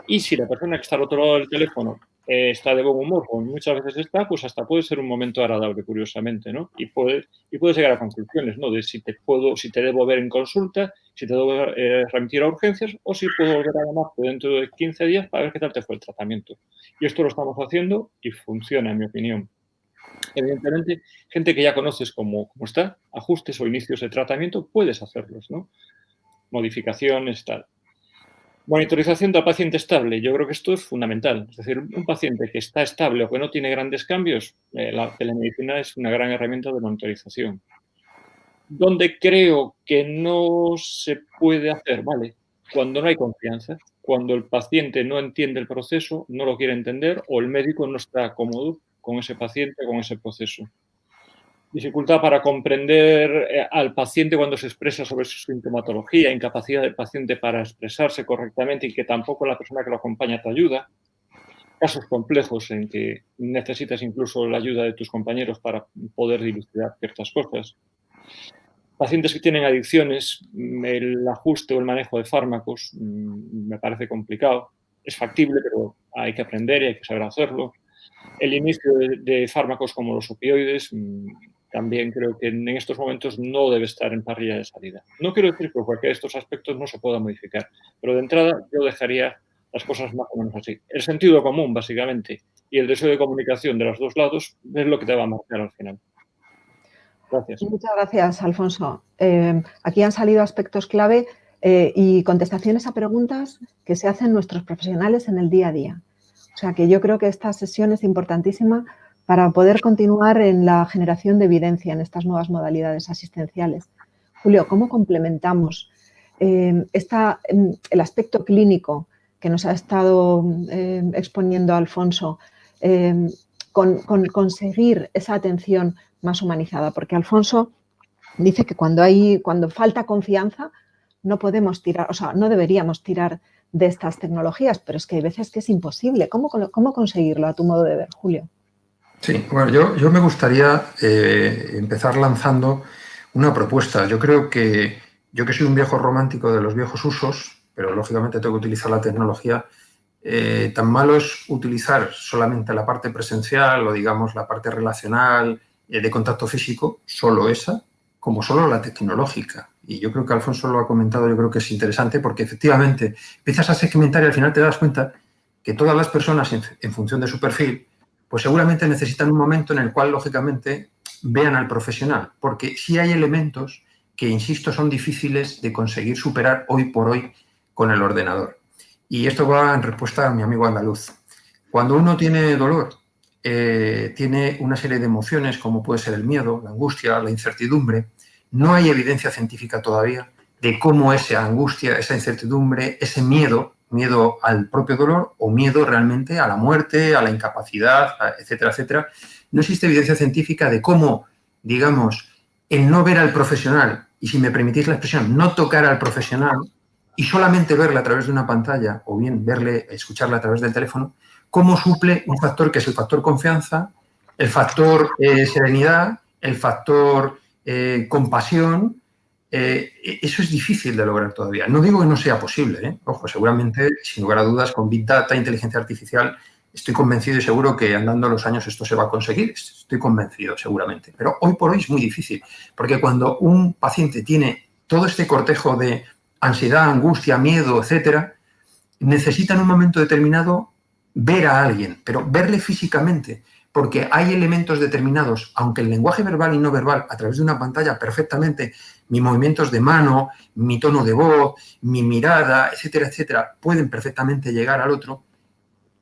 Y si la persona que está al otro lado del teléfono está de buen humor, como muchas veces está, pues hasta puede ser un momento agradable, curiosamente, ¿no? Y puedes llegar a conclusiones, ¿no? De si te debo ver en consulta, si te debo remitir a urgencias, o si puedo volver a llamarte dentro de 15 días para ver qué tal te fue el tratamiento. Y esto lo estamos haciendo y funciona, en mi opinión. Evidentemente, gente que ya conoces cómo está, ajustes o inicios de tratamiento, puedes hacerlos, ¿no? Modificaciones, tal. Monitorización del paciente estable. Yo creo que esto es fundamental. Es decir, un paciente que está estable o que no tiene grandes cambios, la telemedicina es una gran herramienta de monitorización. Donde creo que no se puede hacer, ¿vale? Cuando no hay confianza, cuando el paciente no entiende el proceso, no lo quiere entender, o el médico no está cómodo con ese paciente, con ese proceso. Dificultad para comprender al paciente cuando se expresa sobre su sintomatología, incapacidad del paciente para expresarse correctamente y que tampoco la persona que lo acompaña te ayuda. Casos complejos en que necesitas incluso la ayuda de tus compañeros para poder dilucidar ciertas cosas. Pacientes que tienen adicciones, el ajuste o el manejo de fármacos me parece complicado. Es factible, pero hay que aprender y hay que saber hacerlo. El inicio de fármacos como los opioides también creo que en estos momentos no debe estar en parrilla de salida. No quiero decir que cualquiera de estos aspectos no se pueda modificar, pero de entrada yo dejaría las cosas más o menos así. El sentido común, básicamente, y el deseo de comunicación de los dos lados es lo que te va a marcar al final. Gracias. Muchas gracias, Alfonso. Aquí han salido aspectos clave y contestaciones a preguntas que se hacen nuestros profesionales en el día a día. O sea que yo creo que esta sesión es importantísima para poder continuar en la generación de evidencia en estas nuevas modalidades asistenciales. Julio, ¿cómo complementamos el aspecto clínico que nos ha estado exponiendo Alfonso con conseguir esa atención más humanizada? Porque Alfonso dice que cuando falta confianza no podemos tirar, o sea, no deberíamos tirar de estas tecnologías, pero es que hay veces que es imposible. ¿Cómo conseguirlo a tu modo de ver, Julio? Sí, bueno, yo me gustaría empezar lanzando una propuesta. Yo creo que yo que soy un viejo romántico de los viejos usos, pero lógicamente tengo que utilizar la tecnología, tan malo es utilizar solamente la parte presencial o digamos la parte relacional de contacto físico, solo esa, como solo la tecnológica. Y yo creo que Alfonso lo ha comentado, yo creo que es interesante porque efectivamente empiezas a segmentar y al final te das cuenta que todas las personas en función de su perfil pues seguramente necesitan un momento en el cual, lógicamente, vean al profesional, porque sí hay elementos que, insisto, son difíciles de conseguir superar hoy por hoy con el ordenador. Y esto va en respuesta a mi amigo andaluz. Cuando uno tiene dolor, tiene una serie de emociones como puede ser el miedo, la angustia, la incertidumbre. No hay evidencia científica todavía de cómo esa angustia, esa incertidumbre, ese miedo al propio dolor o miedo realmente a la muerte, a la incapacidad, etcétera, etcétera. No existe evidencia científica de cómo, digamos, el no ver al profesional, y si me permitís la expresión, no tocar al profesional y solamente verle a través de una pantalla o bien escucharle a través del teléfono, cómo suple un factor que es el factor confianza, el factor serenidad, el factor compasión. Eso es difícil de lograr todavía. No digo que no sea posible, ¿eh? Ojo, seguramente, sin lugar a dudas, con Big Data, inteligencia artificial, estoy convencido y seguro que andando los años esto se va a conseguir. Estoy convencido, seguramente. Pero hoy por hoy es muy difícil, porque cuando un paciente tiene todo este cortejo de ansiedad, angustia, miedo, etcétera, necesita en un momento determinado ver a alguien, pero verle físicamente, porque hay elementos determinados, aunque el lenguaje verbal y no verbal, a través de una pantalla perfectamente, mis movimientos de mano, mi tono de voz, mi mirada, etcétera, etcétera, pueden perfectamente llegar al otro,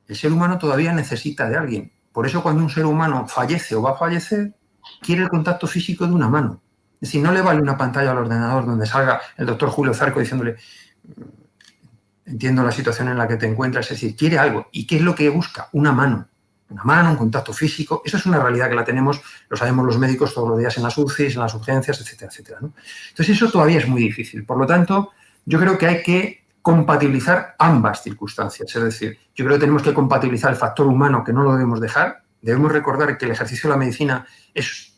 el ser humano todavía necesita de alguien. Por eso cuando un ser humano fallece o va a fallecer, quiere el contacto físico de una mano. Es decir, no le vale una pantalla al ordenador donde salga el doctor Julio Zarco diciéndole: entiendo la situación en la que te encuentras, es decir, quiere algo. ¿Y qué es lo que busca? Una mano, un contacto físico. Eso es una realidad que la tenemos, lo sabemos los médicos todos los días en las UCIs, en las urgencias, etcétera, etcétera, ¿no? Entonces, eso todavía es muy difícil. Por lo tanto, yo creo que hay que compatibilizar ambas circunstancias. Es decir, yo creo que tenemos que compatibilizar el factor humano, que no lo debemos dejar. Debemos recordar que el ejercicio de la medicina es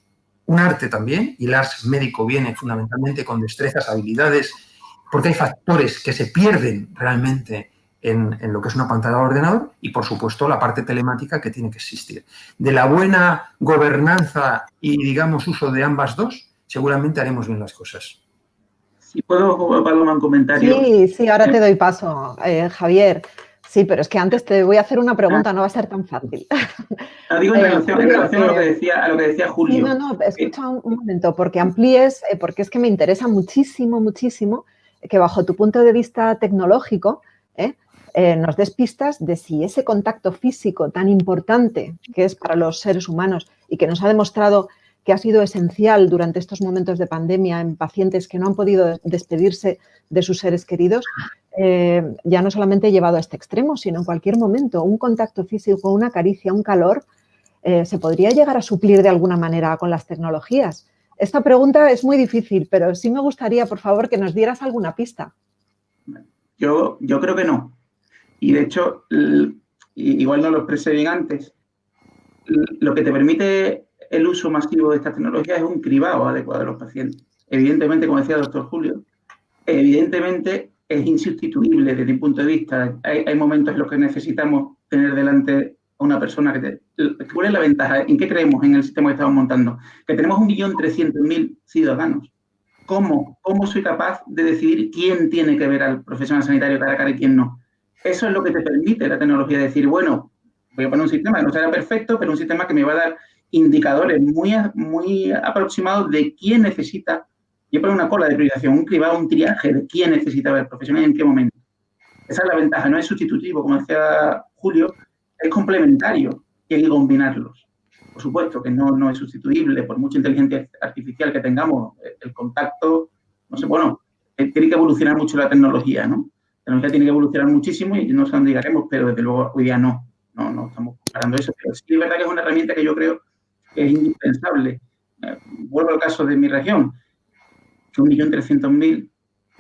un arte también, y el arte médico viene fundamentalmente con destrezas, habilidades, porque hay factores que se pierden realmente en lo que es una pantalla de ordenador y, por supuesto, la parte telemática que tiene que existir. De la buena gobernanza y, digamos, uso de ambas dos, seguramente haremos bien las cosas. Si puedo, Paloma, un comentario. Sí, ahora te doy paso, Javier. Sí, pero es que antes te voy a hacer una pregunta, no va a ser tan fácil. No, digo en relación a lo que decía Julio. Sí, no, escucha un momento, porque amplíes, porque es que me interesa muchísimo, muchísimo que bajo tu punto de vista tecnológico nos des pistas de si ese contacto físico tan importante que es para los seres humanos y que nos ha demostrado que ha sido esencial durante estos momentos de pandemia en pacientes que no han podido despedirse de sus seres queridos, ya no solamente llevado a este extremo, sino en cualquier momento, un contacto físico, una caricia, un calor, se podría llegar a suplir de alguna manera con las tecnologías. Esta pregunta es muy difícil, pero sí me gustaría, por favor, que nos dieras alguna pista. Yo creo que no. Y, de hecho, igual no lo expresé bien antes, lo que te permite el uso masivo de esta tecnología es un cribado adecuado de los pacientes. Evidentemente, como decía el doctor Julio, evidentemente es insustituible desde mi punto de vista. Hay momentos en los que necesitamos tener delante a una persona que ¿cuál es la ventaja? ¿En qué creemos en el sistema que estamos montando? Que tenemos 1.300.000 ciudadanos. ¿Cómo soy capaz de decidir quién tiene que ver al profesional sanitario cara a cara y quién no? Eso es lo que te permite la tecnología, decir, bueno, voy a poner un sistema que no será perfecto, pero un sistema que me va a dar indicadores muy aproximados de quién necesita. Yo pongo una cola de priorización, un cribado, un triaje de quién necesita ver al profesional y en qué momento. Esa es la ventaja, no es sustitutivo, como decía Julio, es complementario y hay que combinarlos. Por supuesto que no es sustituible, por mucha inteligencia artificial que tengamos, el contacto, no sé, bueno, tiene que evolucionar mucho la tecnología, ¿no? La tecnología tiene que evolucionar muchísimo y no sé dónde llegaremos, pero desde luego hoy día no estamos comparando eso. Pero sí es verdad que es una herramienta que yo creo que es indispensable. Vuelvo al caso de mi región, que 1.300.000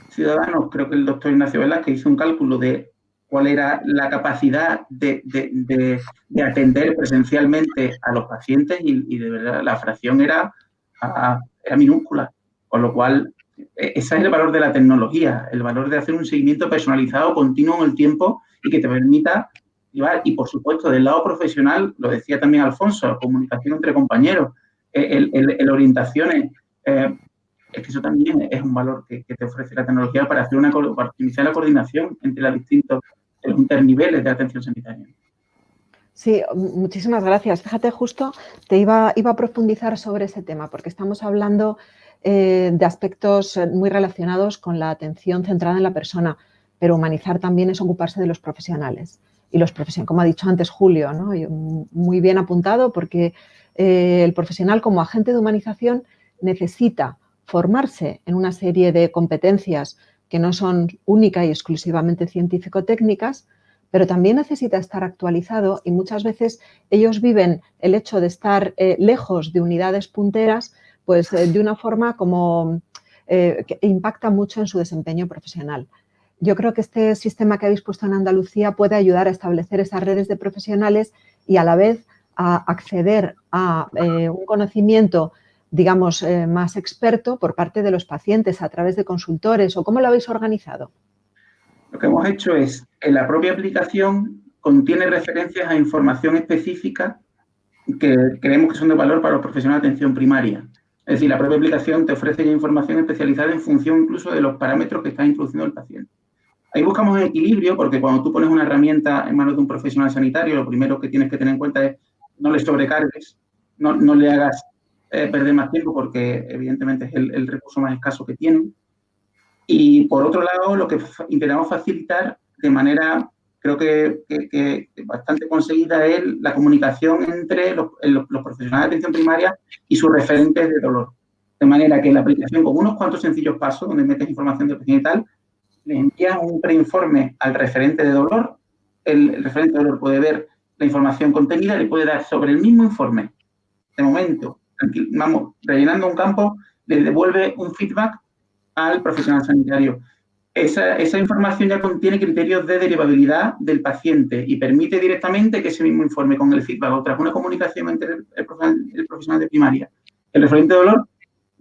ciudadanos, creo que el doctor Ignacio Velázquez hizo un cálculo de cuál era la capacidad de atender presencialmente a los pacientes y de verdad la fracción era minúscula, con lo cual ese es el valor de la tecnología, el valor de hacer un seguimiento personalizado, continuo en el tiempo y que te permita llevar, y por supuesto del lado profesional, lo decía también Alfonso, la comunicación entre compañeros, el orientaciones, es que eso también es un valor que te ofrece la tecnología para optimizar la coordinación entre los distintos interniveles de atención sanitaria. Sí, muchísimas gracias. Fíjate, justo te iba a profundizar sobre ese tema, porque estamos hablando de aspectos muy relacionados con la atención centrada en la persona, pero humanizar también es ocuparse de los profesionales. Y los profesionales, como ha dicho antes Julio, ¿no? Muy bien apuntado, porque el profesional como agente de humanización necesita formarse en una serie de competencias que no son única y exclusivamente científico-técnicas, pero también necesita estar actualizado y muchas veces ellos viven el hecho de estar lejos de unidades punteras pues de una forma como que impacta mucho en su desempeño profesional. Yo creo que este sistema que habéis puesto en Andalucía puede ayudar a establecer esas redes de profesionales y a la vez a acceder a un conocimiento, digamos, más experto por parte de los pacientes a través de consultores. ¿O cómo lo habéis organizado? Lo que hemos hecho es, en la propia aplicación contiene referencias a información específica que creemos que son de valor para los profesionales de atención primaria. Es decir, la propia aplicación te ofrece ya información especializada en función incluso de los parámetros que está introduciendo el paciente. Ahí buscamos un equilibrio porque cuando tú pones una herramienta en manos de un profesional sanitario, lo primero que tienes que tener en cuenta es no le sobrecargues, no le hagas perder más tiempo porque evidentemente es el recurso más escaso que tienen. Y por otro lado, lo que intentamos facilitar de manera, creo que bastante conseguida, es la comunicación entre los profesionales de atención primaria y sus referentes de dolor. De manera que la aplicación, con unos cuantos sencillos pasos, donde metes información de paciente y tal, le envías un preinforme al referente de dolor. El referente de dolor puede ver la información contenida, le puede dar sobre el mismo informe. De momento, vamos, rellenando un campo, le devuelve un feedback al profesional sanitario. Esa información ya contiene criterios de derivabilidad del paciente y permite directamente que ese mismo informe con el feedback o tras una comunicación entre el profesional de primaria, el referente de dolor,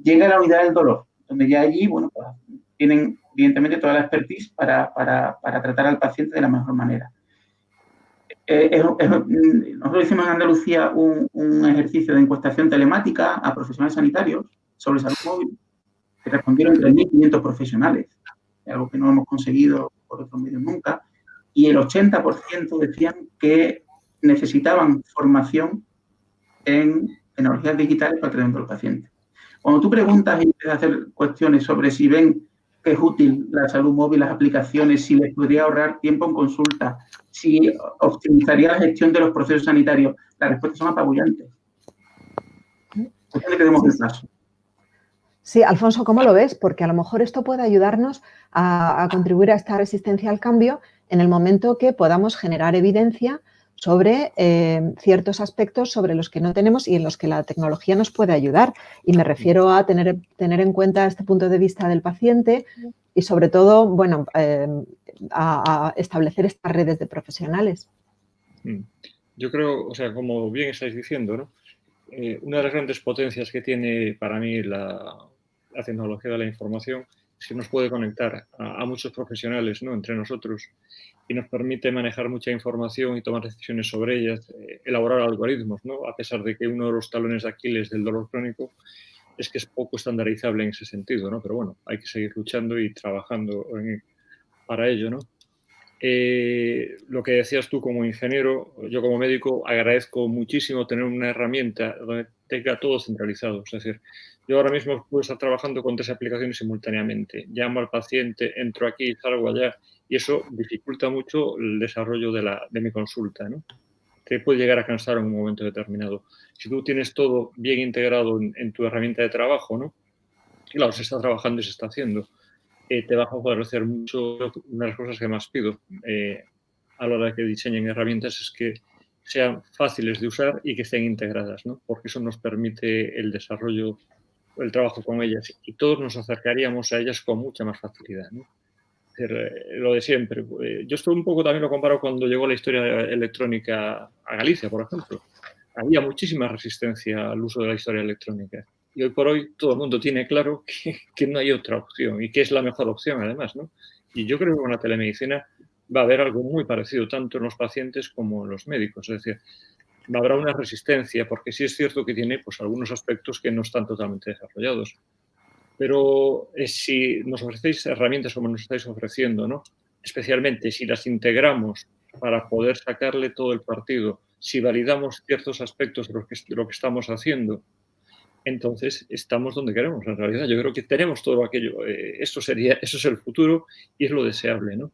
llegue a la unidad del dolor, donde ya allí, bueno, pues tienen evidentemente toda la expertise para tratar al paciente de la mejor manera. Nosotros hicimos en Andalucía un ejercicio de encuestación telemática a profesionales sanitarios sobre salud móvil, que respondieron 3.500 profesionales, algo que no hemos conseguido por otros medios nunca, y el 80% decían que necesitaban formación en tecnologías digitales para tratamiento del paciente. Cuando tú preguntas y empiezas a hacer cuestiones sobre si ven que es útil la salud móvil, las aplicaciones, si les podría ahorrar tiempo en consulta, si optimizaría la gestión de los procesos sanitarios, las respuestas son apabullantes. Cuestión de que demos el paso. Sí, Alfonso, ¿cómo lo ves? Porque a lo mejor esto puede ayudarnos a contribuir a esta resistencia al cambio en el momento que podamos generar evidencia sobre ciertos aspectos sobre los que no tenemos y en los que la tecnología nos puede ayudar. Y me refiero a tener en cuenta este punto de vista del paciente y sobre todo, bueno, a establecer estas redes de profesionales. Yo creo, o sea, como bien estáis diciendo, ¿no? Una de las grandes potencias que tiene para mí la tecnología de la información es que nos puede conectar a muchos profesionales, ¿no?, entre nosotros, y nos permite manejar mucha información y tomar decisiones sobre ellas, elaborar algoritmos, ¿no?, a pesar de que uno de los talones de Aquiles del dolor crónico es que es poco estandarizable en ese sentido, ¿no? Pero bueno, hay que seguir luchando y trabajando para ello, ¿no? Lo que decías tú como ingeniero, yo como médico agradezco muchísimo tener una herramienta donde tenga todo centralizado. Es decir, yo ahora mismo puedo estar trabajando con 3 aplicaciones simultáneamente. Llamo al paciente, entro aquí, salgo allá, y eso dificulta mucho el desarrollo de mi consulta, ¿no? Te puede llegar a cansar en un momento determinado. Si tú tienes todo bien integrado en tu herramienta de trabajo, ¿no? Claro, se está trabajando y se está haciendo. Te va a favorecer mucho. Una de las cosas que más pido a la hora de que diseñen herramientas es que sean fáciles de usar y que estén integradas, ¿no? Porque eso nos permite el desarrollo, el trabajo con ellas, y todos nos acercaríamos a ellas con mucha más facilidad, ¿no? Es decir, lo de siempre. Yo esto un poco también lo comparo cuando llegó la historia electrónica a Galicia, por ejemplo. Había muchísima resistencia al uso de la historia electrónica. Y hoy por hoy todo el mundo tiene claro que no hay otra opción y que es la mejor opción, además, ¿no? Y yo creo que con la telemedicina va a haber algo muy parecido tanto en los pacientes como en los médicos. Es decir, habrá una resistencia porque sí es cierto que tiene, pues, algunos aspectos que no están totalmente desarrollados. Pero si nos ofrecéis herramientas como nos estáis ofreciendo, ¿no?, especialmente si las integramos para poder sacarle todo el partido si validamos ciertos aspectos de lo que estamos haciendo, entonces estamos donde queremos. En realidad, yo creo que tenemos todo aquello. Eso es el futuro y es lo deseable, ¿no?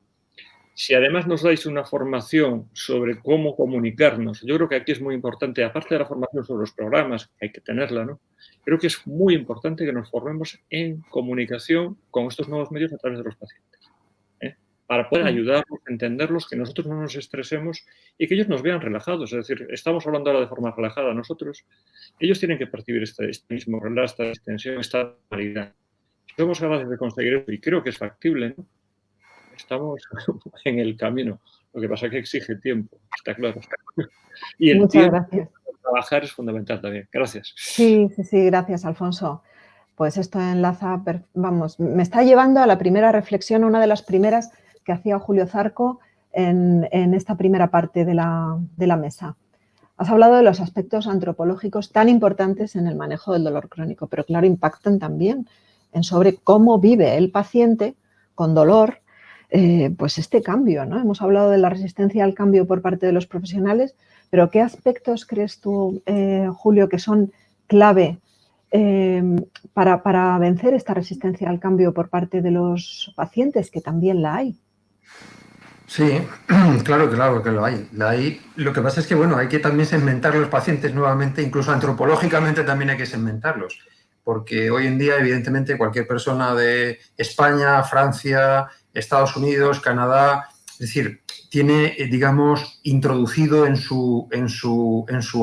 Si además nos dais una formación sobre cómo comunicarnos, yo creo que aquí es muy importante, aparte de la formación sobre los programas, que hay que tenerla, ¿no? Creo que es muy importante que nos formemos en comunicación con estos nuevos medios a través de los pacientes, ¿eh? Para poder ayudarlos, entenderlos, que nosotros no nos estresemos y que ellos nos vean relajados. Es decir, estamos hablando ahora de forma relajada nosotros, ellos tienen que percibir este mismo relajo, esta distensión, esta claridad. Somos capaces de conseguir esto y creo que es factible, ¿no? Estamos en el camino. Lo que pasa es que exige tiempo, está claro. Y el Muchas tiempo gracias. para trabajar es fundamental también. Gracias. Sí, gracias, Alfonso. Pues esto enlaza, vamos, me está llevando a la primera reflexión, una de las primeras que hacía Julio Zarco en esta primera parte de la mesa. Has hablado de los aspectos antropológicos tan importantes en el manejo del dolor crónico, pero claro, impactan también en sobre cómo vive el paciente con dolor, pues este cambio, ¿no? Hemos hablado de la resistencia al cambio por parte de los profesionales, pero ¿qué aspectos crees tú, Julio, que son clave para vencer esta resistencia al cambio por parte de los pacientes, que también la hay? Sí, claro que lo hay. Lo que pasa es que, bueno, hay que también segmentar los pacientes nuevamente, incluso antropológicamente también hay que segmentarlos, porque hoy en día, evidentemente, cualquier persona de España, Francia, Estados Unidos, Canadá, es decir, tiene, digamos, introducido en su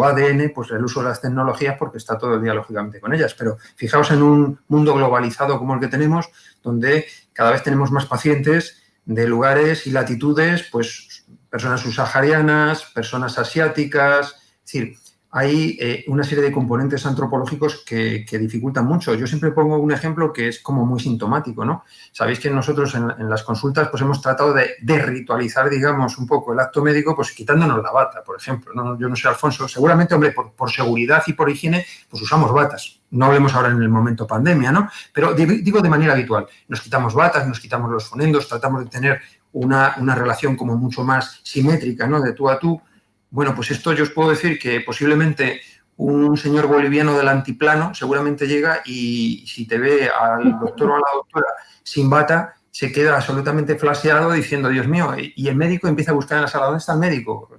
ADN pues el uso de las tecnologías porque está todo el día, lógicamente, con ellas. Pero fijaos en un mundo globalizado como el que tenemos, donde cada vez tenemos más pacientes de lugares y latitudes, pues personas subsaharianas, personas asiáticas, es decir, hay una serie de componentes antropológicos que dificultan mucho. Yo siempre pongo un ejemplo que es como muy sintomático, ¿no? Sabéis que nosotros en las consultas pues hemos tratado de desritualizar, digamos, un poco el acto médico, pues quitándonos la bata, por ejemplo. ¿No? Yo no sé, Alfonso, seguramente, hombre, por seguridad y por higiene, pues usamos batas. No hablemos ahora en el momento pandemia, ¿no? Pero digo de manera habitual. Nos quitamos batas, nos quitamos los fonendos, tratamos de tener una relación como mucho más simétrica, ¿no? De tú a tú. Bueno, pues esto yo os puedo decir que posiblemente un señor boliviano del antiplano seguramente llega y si te ve al doctor o a la doctora sin bata, se queda absolutamente flaseado diciendo, Dios mío, y el médico empieza a buscar en la sala, ¿dónde está el médico?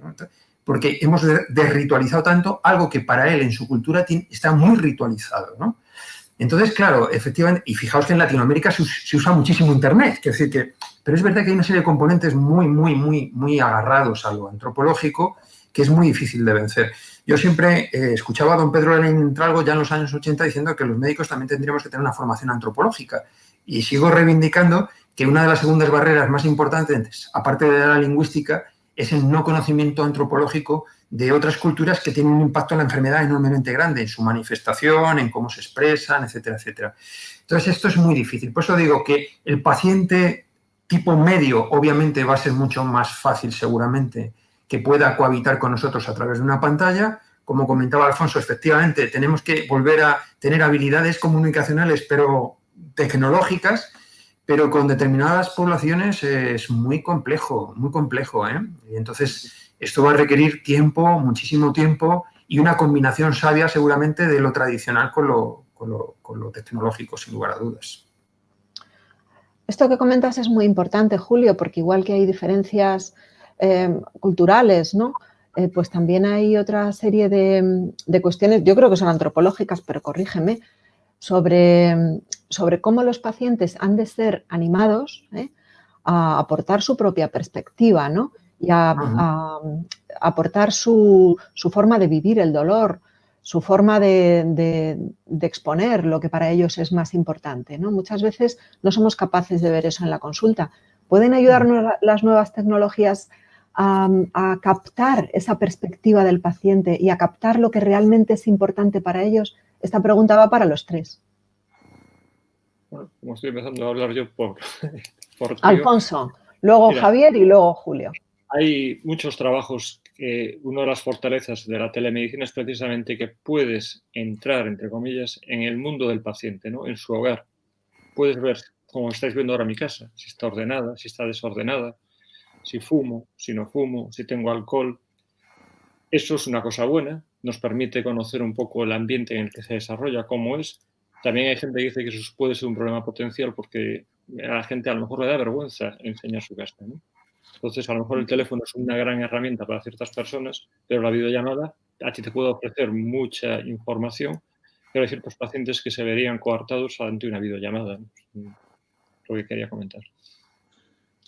Porque hemos desritualizado tanto algo que para él en su cultura está muy ritualizado, ¿no? Entonces, claro, efectivamente, y fijaos que en Latinoamérica se usa muchísimo Internet, quiero decir que, pero es verdad que hay una serie de componentes muy agarrados a lo antropológico que es muy difícil de vencer. Yo siempre escuchaba a don Pedro Entralgo ya en los años 80 diciendo que los médicos también tendríamos que tener una formación antropológica y sigo reivindicando que una de las segundas barreras más importantes, aparte de la lingüística, es el no conocimiento antropológico de otras culturas que tienen un impacto en la enfermedad enormemente grande, en su manifestación, en cómo se expresan, etcétera, etcétera. Entonces, esto es muy difícil. Por eso digo que el paciente tipo medio, obviamente, va a ser mucho más fácil, seguramente, que pueda cohabitar con nosotros a través de una pantalla. Como comentaba Alfonso, efectivamente, tenemos que volver a tener habilidades comunicacionales, pero tecnológicas, pero con determinadas poblaciones es muy complejo, ¿eh? Y entonces, esto va a requerir tiempo, muchísimo tiempo, y una combinación sabia seguramente de lo tradicional con lo tecnológico, sin lugar a dudas. Esto que comentas es muy importante, Julio, porque igual que hay diferencias culturales, ¿no? Pues también hay otra serie de cuestiones, yo creo que son antropológicas, pero corrígeme, sobre cómo los pacientes han de ser animados a aportar su propia perspectiva, ¿no? Y a aportar su forma de vivir el dolor, su forma de exponer lo que para ellos es más importante, ¿no? Muchas veces no somos capaces de ver eso en la consulta. ¿Pueden ayudarnos las nuevas tecnologías a captar esa perspectiva del paciente y a captar lo que realmente es importante para ellos? Esta pregunta va para los tres. Bueno, como estoy empezando a hablar yo por tío, Alfonso, luego mira, Javier y luego Julio. Hay muchos trabajos que una de las fortalezas de la telemedicina es precisamente que puedes entrar, entre comillas, en el mundo del paciente, ¿no? En su hogar. Puedes ver, como estáis viendo ahora mi casa, si está ordenada, si está desordenada, si fumo, si no fumo, si tengo alcohol. Eso es una cosa buena, nos permite conocer un poco el ambiente en el que se desarrolla, cómo es. También hay gente que dice que eso puede ser un problema potencial porque a la gente a lo mejor le da vergüenza enseñar su casa, ¿no? Entonces, a lo mejor el teléfono es una gran herramienta para ciertas personas, pero la videollamada a ti te puede ofrecer mucha información, pero hay ciertos pacientes que se verían coartados ante una videollamada, ¿no? Es lo que quería comentar.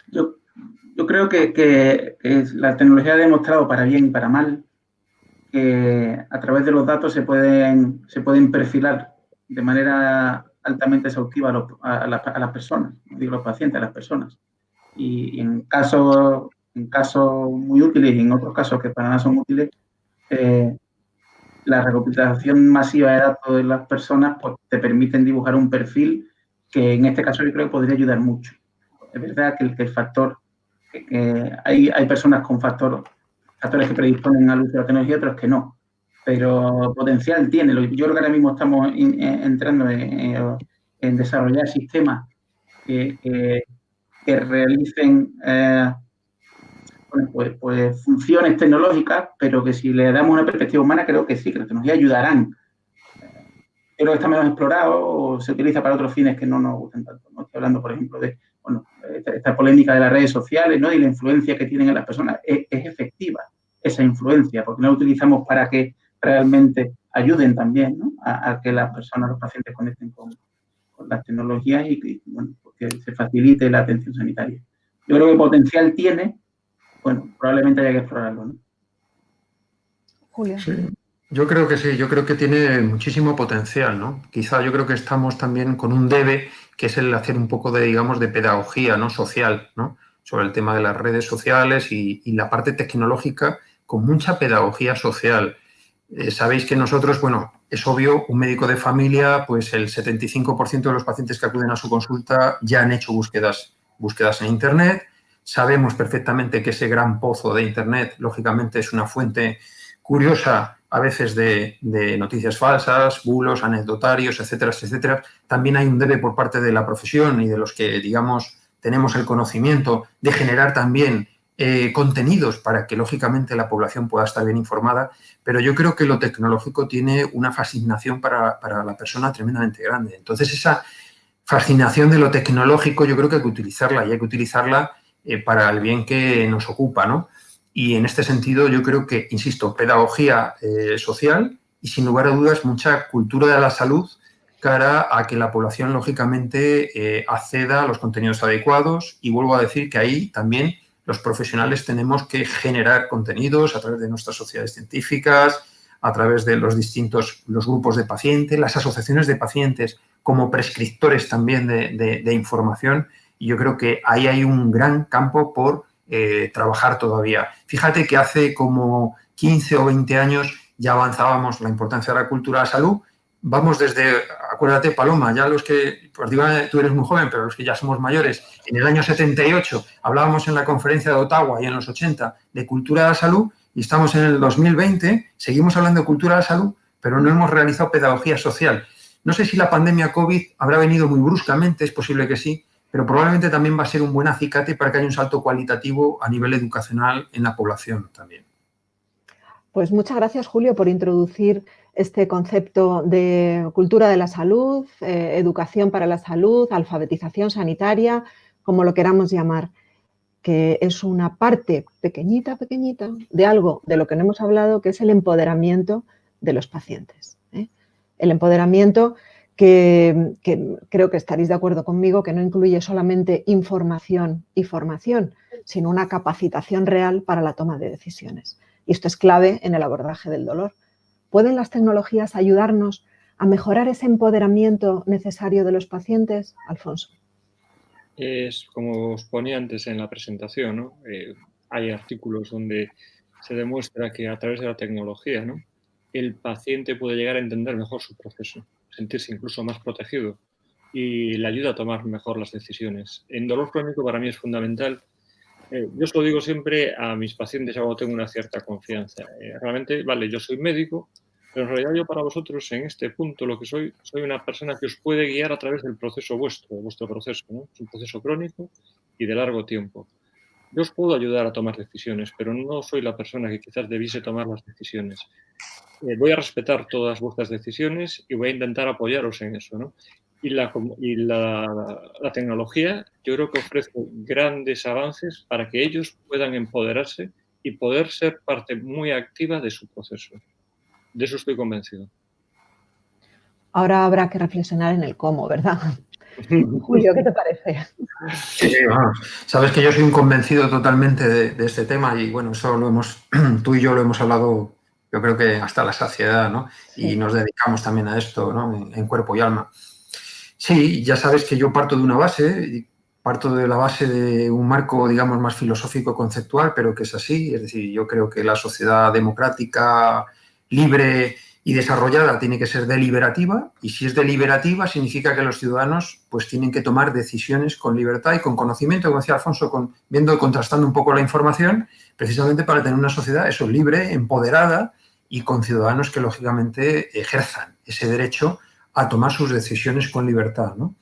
Yo creo que la tecnología ha demostrado para bien y para mal que a través de los datos se pueden perfilar de manera altamente exhaustiva a las personas, no digo los pacientes, a las personas. Y en casos muy útiles y en otros casos que para nada son útiles, la recopilación masiva de datos de las personas pues, te permiten dibujar un perfil que en este caso yo creo que podría ayudar mucho. Es verdad que el factor, que hay personas con factores que predisponen al uso de la tecnología y otros que no, pero potencial tiene. Yo creo que ahora mismo estamos entrando en desarrollar sistemas que realicen pues funciones tecnológicas, pero que si le damos una perspectiva humana, creo que sí, que las tecnologías ayudarán. Yo creo que está menos explorado o se utiliza para otros fines que no nos gustan tanto, ¿no? Estoy hablando, por ejemplo, de esta polémica de las redes sociales, ¿no? Y la influencia que tienen en las personas. Es efectiva esa influencia, porque no la utilizamos para que realmente ayuden también, ¿no? a que las personas, los pacientes conecten con las tecnologías y bueno, que se facilite la atención sanitaria. Yo creo que potencial tiene, bueno, probablemente haya que explorarlo, ¿no? Julio. Sí, yo creo que sí, yo creo que tiene muchísimo potencial, ¿no? Quizá yo creo que estamos también con un debe, que es el hacer un poco de, digamos, de pedagogía, ¿no? Social, ¿no? Sobre el tema de las redes sociales y la parte tecnológica con mucha pedagogía social. Sabéis que nosotros, bueno, es obvio, un médico de familia, pues el 75% de los pacientes que acuden a su consulta ya han hecho búsquedas en Internet. Sabemos perfectamente que ese gran pozo de Internet, lógicamente, es una fuente curiosa a veces de noticias falsas, bulos, anecdotarios, etcétera, etcétera. También hay un debe por parte de la profesión y de los que, digamos, tenemos el conocimiento de generar también contenidos para que, lógicamente, la población pueda estar bien informada, pero yo creo que lo tecnológico tiene una fascinación para la persona tremendamente grande. Entonces, esa fascinación de lo tecnológico yo creo que hay que utilizarla y hay que utilizarla para el bien que nos ocupa, ¿no? Y en este sentido yo creo que, insisto, pedagogía social y sin lugar a dudas mucha cultura de la salud cara a que la población lógicamente acceda a los contenidos adecuados y vuelvo a decir que ahí también los profesionales tenemos que generar contenidos a través de nuestras sociedades científicas, a través de los grupos de pacientes, las asociaciones de pacientes como prescriptores también de información y yo creo que ahí hay un gran campo por trabajar todavía. Fíjate que hace como 15 o 20 años ya avanzábamos la importancia de la cultura de la salud. Vamos desde, acuérdate, Paloma, ya los que, pues digo, tú eres muy joven, pero los que ya somos mayores, en el año 78 hablábamos en la conferencia de Ottawa y en los 80 de cultura de la salud y estamos en el 2020, seguimos hablando de cultura de la salud, pero no hemos realizado pedagogía social. No sé si la pandemia COVID habrá venido muy bruscamente, es posible que sí, pero probablemente también va a ser un buen acicate para que haya un salto cualitativo a nivel educacional en la población también. Pues muchas gracias, Julio, por introducir este concepto de cultura de la salud, educación para la salud, alfabetización sanitaria, como lo queramos llamar, que es una parte pequeñita, pequeñita de algo de lo que no hemos hablado, que es el empoderamiento de los pacientes. El empoderamiento que creo que estaréis de acuerdo conmigo, que no incluye solamente información y formación, sino una capacitación real para la toma de decisiones. Y esto es clave en el abordaje del dolor. ¿Pueden las tecnologías ayudarnos a mejorar ese empoderamiento necesario de los pacientes, Alfonso? Es como os ponía antes en la presentación, ¿no? Hay artículos donde se demuestra que a través de la tecnología, ¿no? El paciente puede llegar a entender mejor su proceso, sentirse incluso más protegido y le ayuda a tomar mejor las decisiones. En dolor crónico para mí es fundamental. Yo se lo digo siempre a mis pacientes cuando tengo una cierta confianza. Realmente, vale, yo soy médico, pero en realidad yo para vosotros en este punto lo que soy una persona que os puede guiar a través del proceso vuestro proceso, ¿no? Es un proceso crónico y de largo tiempo. Yo os puedo ayudar a tomar decisiones, pero no soy la persona que quizás debiese tomar las decisiones. Voy a respetar todas vuestras decisiones y voy a intentar apoyaros en eso, ¿no? Y la tecnología yo creo que ofrece grandes avances para que ellos puedan empoderarse y poder ser parte muy activa de su proceso. De eso estoy convencido. Ahora habrá que reflexionar en el cómo, ¿verdad? Julio, ¿qué te parece? Sí, vamos. Sabes que yo soy un convencido totalmente de este tema y bueno, eso lo hemos, tú y yo lo hemos hablado, yo creo que hasta la saciedad, ¿no? Sí. Y nos dedicamos también a esto, ¿no? En cuerpo y alma. Sí, ya sabes que yo parto de una base, parto de la base de un marco, digamos, más filosófico, conceptual, pero que es así. Es decir, yo creo que la sociedad democrática, libre y desarrollada tiene que ser deliberativa, y si es deliberativa significa que los ciudadanos pues tienen que tomar decisiones con libertad y con conocimiento, como decía Alfonso, viendo y contrastando un poco la información, precisamente para tener una sociedad eso, libre, empoderada y con ciudadanos que lógicamente ejerzan ese derecho a tomar sus decisiones con libertad, ¿no?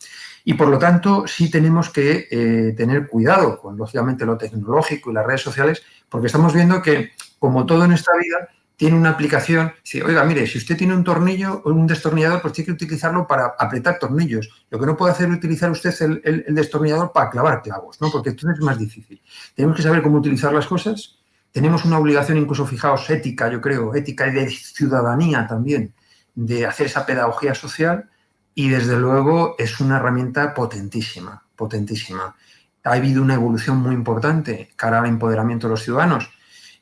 Y por lo tanto sí tenemos que tener cuidado con lógicamente lo tecnológico y las redes sociales, porque estamos viendo que como todo en esta vida tiene una aplicación. Sí, oiga, mire, si usted tiene un tornillo o un destornillador, pues tiene que utilizarlo para apretar tornillos. Lo que no puede hacer es utilizar usted el destornillador para clavar clavos, ¿no? Porque entonces es más difícil. Tenemos que saber cómo utilizar las cosas. Tenemos una obligación, incluso, fijaos, ética, yo creo, ética y de ciudadanía también, de hacer esa pedagogía social, y desde luego es una herramienta potentísima, potentísima. Ha habido una evolución muy importante cara al empoderamiento de los ciudadanos.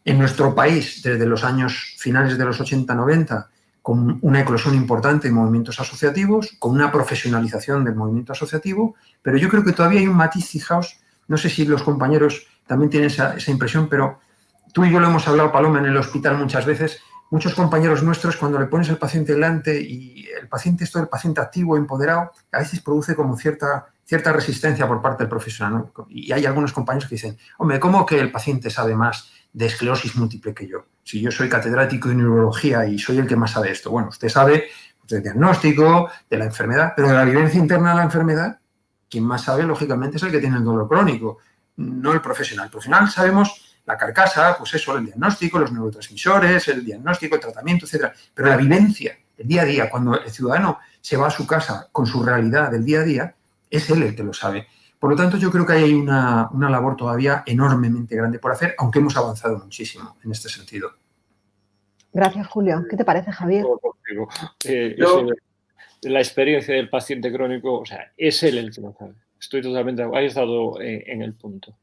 En nuestro país, desde los años finales de los 80-90, con una eclosión importante en movimientos asociativos, con una profesionalización del movimiento asociativo, pero yo creo que todavía hay un matiz, fijaos, no sé si los compañeros también tienen esa impresión, pero tú y yo lo hemos hablado, Paloma, en el hospital muchas veces. Muchos compañeros nuestros, cuando le pones al paciente delante y el paciente, esto del paciente activo, empoderado, a veces produce como cierta resistencia por parte del profesional, ¿no? Y hay algunos compañeros que dicen, hombre, ¿cómo que el paciente sabe más de esclerosis múltiple que yo? Si yo soy catedrático de neurología y soy el que más sabe esto. Bueno, usted sabe del diagnóstico, de la enfermedad, pero de la vivencia interna de la enfermedad, quien más sabe, lógicamente, es el que tiene el dolor crónico, no el profesional. El profesional sabemos la carcasa, pues eso, el diagnóstico, los neurotransmisores, el diagnóstico, el tratamiento, etcétera. Pero la vivencia, el día a día, cuando el ciudadano se va a su casa con su realidad del día a día, es él el que lo sabe. Por lo tanto, yo creo que hay una labor todavía enormemente grande por hacer, aunque hemos avanzado muchísimo en este sentido. Gracias, Julio. ¿Qué te parece, Javier? La experiencia del paciente crónico, o sea, es él el que lo sabe. Estoy totalmente, ha estado en el punto.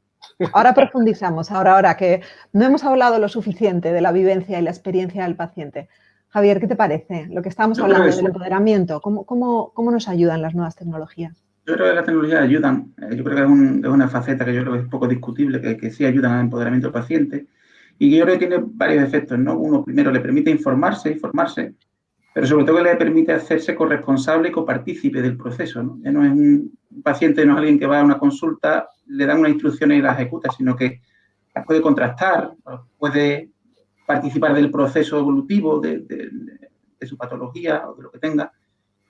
Ahora profundizamos, ahora que no hemos hablado lo suficiente de la vivencia y la experiencia del paciente. Javier, ¿qué te parece? Lo que estábamos hablando del empoderamiento, ¿cómo nos ayudan las nuevas tecnologías? Yo creo que las tecnologías ayudan. Yo creo que es una faceta que yo creo que es poco discutible, que sí ayudan al empoderamiento del paciente. Y yo creo que tiene varios efectos, ¿no? Uno, primero, le permite informarse, pero sobre todo que le permite hacerse corresponsable y copartícipe del proceso, ¿no? Ya no es un paciente, no es alguien que va a una consulta, le dan unas instrucciones y las ejecuta, sino que las puede contrastar, puede participar del proceso evolutivo de su patología o de lo que tenga.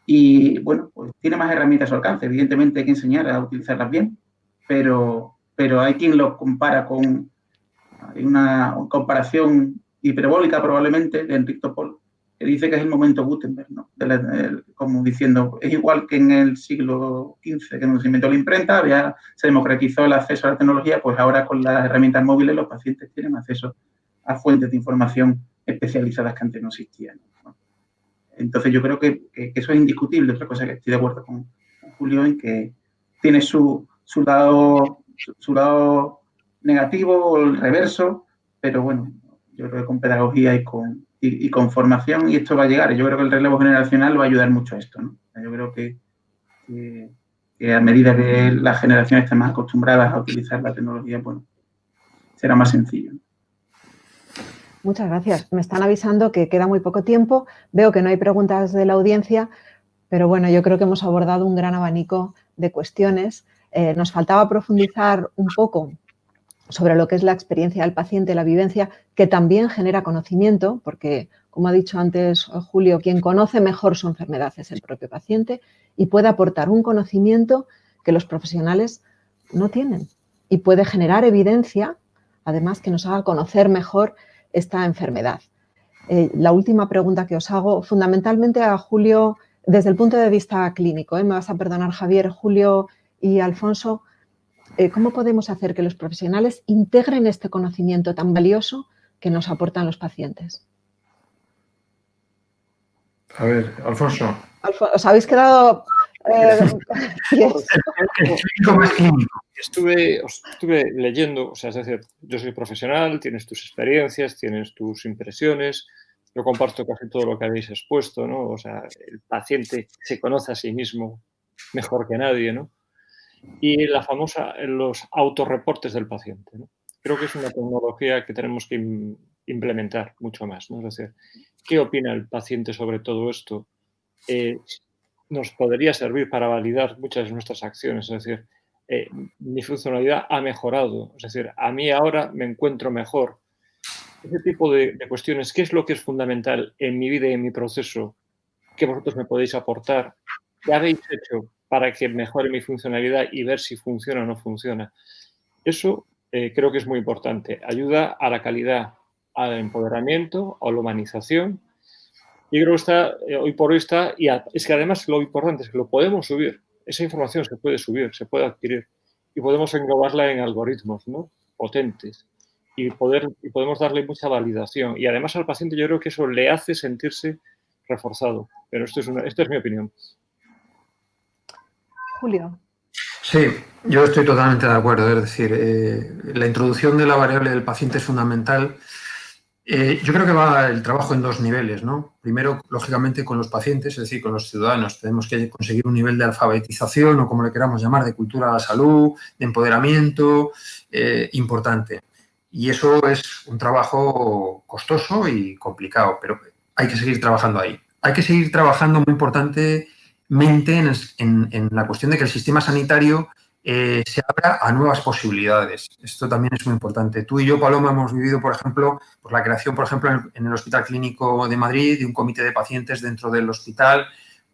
Y, bueno, pues tiene más herramientas a su alcance. Evidentemente hay que enseñar a utilizarlas bien, pero hay quien lo compara con... Hay una comparación hiperbólica probablemente de Enric Topol, que dice que es el momento Gutenberg, ¿no? Como diciendo, es igual que en el siglo XV, que se inventó la imprenta, ya se democratizó el acceso a la tecnología, pues ahora con las herramientas móviles los pacientes tienen acceso a fuentes de información especializadas que antes no existían, ¿no? Entonces yo creo que eso es indiscutible. Otra cosa que estoy de acuerdo con Julio en que tiene su lado negativo o el reverso, pero bueno, yo creo que con pedagogía y con formación, y esto va a llegar. Yo creo que el relevo generacional va a ayudar mucho a esto, ¿no? Yo creo que a medida que las generaciones estén más acostumbradas a utilizar la tecnología, bueno, será más sencillo. Muchas gracias. Me están avisando que queda muy poco tiempo. Veo que no hay preguntas de la audiencia, pero bueno, yo creo que hemos abordado un gran abanico de cuestiones. Nos faltaba profundizar un poco sobre lo que es la experiencia del paciente, la vivencia, que también genera conocimiento, porque, como ha dicho antes Julio, quien conoce mejor su enfermedad es el propio paciente y puede aportar un conocimiento que los profesionales no tienen. y puede generar evidencia, además, que nos haga conocer mejor esta enfermedad. La última pregunta que os hago, fundamentalmente a Julio, desde el punto de vista clínico, me vas a perdonar, Javier, Julio y Alfonso, ¿cómo podemos hacer que los profesionales integren este conocimiento tan valioso que nos aportan los pacientes? A ver, Alfonso. ¿Os habéis quedado...? Estuve leyendo, o sea, es decir, yo soy profesional, tienes tus experiencias, tienes tus impresiones, yo comparto casi todo lo que habéis expuesto, ¿no? O sea, el paciente se conoce a sí mismo mejor que nadie, ¿no? Y los autorreportes del paciente, ¿no? Creo que es una tecnología que tenemos que implementar mucho más, ¿no? Es decir, ¿qué opina el paciente sobre todo esto? Nos podría servir para validar muchas de nuestras acciones, es decir, mi funcionalidad ha mejorado, es decir, a mí ahora me encuentro mejor. Ese tipo de cuestiones, ¿qué es lo que es fundamental en mi vida y en mi proceso que vosotros me podéis aportar? ¿Qué habéis hecho para que mejore mi funcionalidad y ver si funciona o no funciona? Eso creo que es muy importante. Ayuda a la calidad, al empoderamiento, a la humanización. Y creo que está, hoy por hoy está, y es que además lo importante es que lo podemos subir. Esa información se puede subir, se puede adquirir y podemos englobarla en algoritmos, ¿no? Potentes y podemos darle mucha validación. Y además al paciente yo creo que eso le hace sentirse reforzado. Pero esta es mi opinión. Julio. Sí, yo estoy totalmente de acuerdo. Es decir, la introducción de la variable del paciente es fundamental. Yo creo que va el trabajo en dos niveles, ¿no? Primero, lógicamente, con los pacientes, es decir, con los ciudadanos. Tenemos que conseguir un nivel de alfabetización o como le queramos llamar, de cultura de la salud, de empoderamiento, importante. Y eso es un trabajo costoso y complicado, pero hay que seguir trabajando ahí. Hay que seguir trabajando muy importantemente en la cuestión de que el sistema sanitario se abra a nuevas posibilidades. Esto también es muy importante. Tú y yo, Paloma, hemos vivido, por ejemplo, pues la creación, por ejemplo, en el Hospital Clínico de Madrid de un comité de pacientes dentro del hospital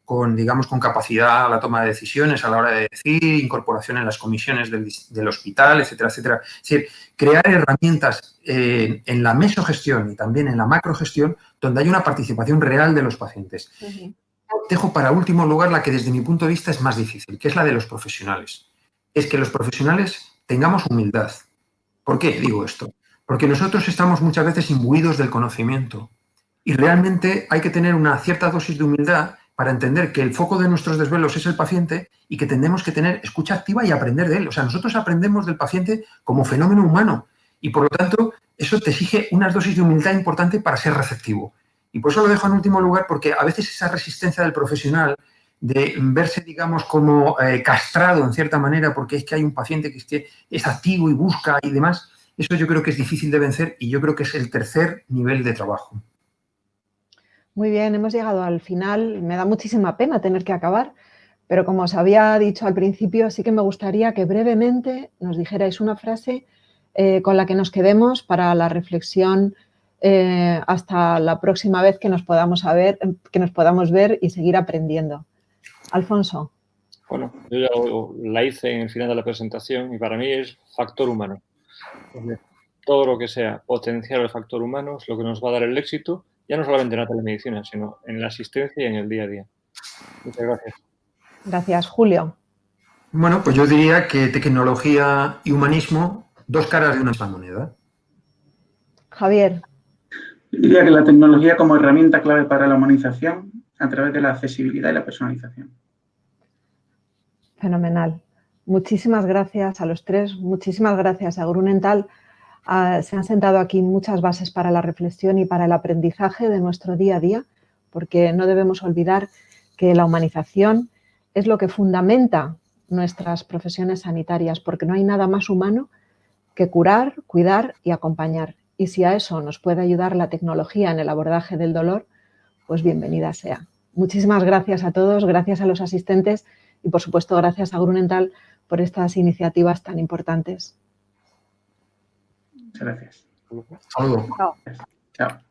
con, digamos, con capacidad a la toma de decisiones a la hora de decir, incorporación en las comisiones del hospital, etcétera, etcétera. Es decir, crear herramientas en la mesogestión y también en la macrogestión donde hay una participación real de los pacientes. Dejo para último lugar la que desde mi punto de vista es más difícil, que es la de los profesionales. Es que los profesionales tengamos humildad. ¿Por qué digo esto? Porque nosotros estamos muchas veces imbuidos del conocimiento y realmente hay que tener una cierta dosis de humildad para entender que el foco de nuestros desvelos es el paciente y que tenemos que tener escucha activa y aprender de él. O sea, nosotros aprendemos del paciente como fenómeno humano y, por lo tanto, eso te exige unas dosis de humildad importante para ser receptivo. Y por eso lo dejo en último lugar, porque a veces esa resistencia del profesional de verse, digamos, como castrado en cierta manera, porque es que hay un paciente que es activo y busca y demás, eso yo creo que es difícil de vencer y yo creo que es el tercer nivel de trabajo. Muy bien, hemos llegado al final. Me da muchísima pena tener que acabar, pero como os había dicho al principio, sí que me gustaría que brevemente nos dijerais una frase con la que nos quedemos para la reflexión hasta la próxima vez que nos podamos ver y seguir aprendiendo. Alfonso. Bueno, yo ya la hice en el final de la presentación y para mí es factor humano. Todo lo que sea potenciar el factor humano es lo que nos va a dar el éxito, ya no solamente en la telemedicina, sino en la asistencia y en el día a día. Muchas gracias. Gracias, Julio. Bueno, pues yo diría que tecnología y humanismo, dos caras de una misma moneda. Javier. Yo diría que la tecnología como herramienta clave para la humanización a través de la accesibilidad y la personalización. Fenomenal. Muchísimas gracias a los tres, muchísimas gracias a Grunenthal. Se han sentado aquí muchas bases para la reflexión y para el aprendizaje de nuestro día a día, porque no debemos olvidar que la humanización es lo que fundamenta nuestras profesiones sanitarias, porque no hay nada más humano que curar, cuidar y acompañar. Y si a eso nos puede ayudar la tecnología en el abordaje del dolor, pues bienvenida sea. Muchísimas gracias a todos, gracias a los asistentes y, por supuesto, gracias a Grunenthal por estas iniciativas tan importantes. Muchas gracias. Saludos. Chao. Chao.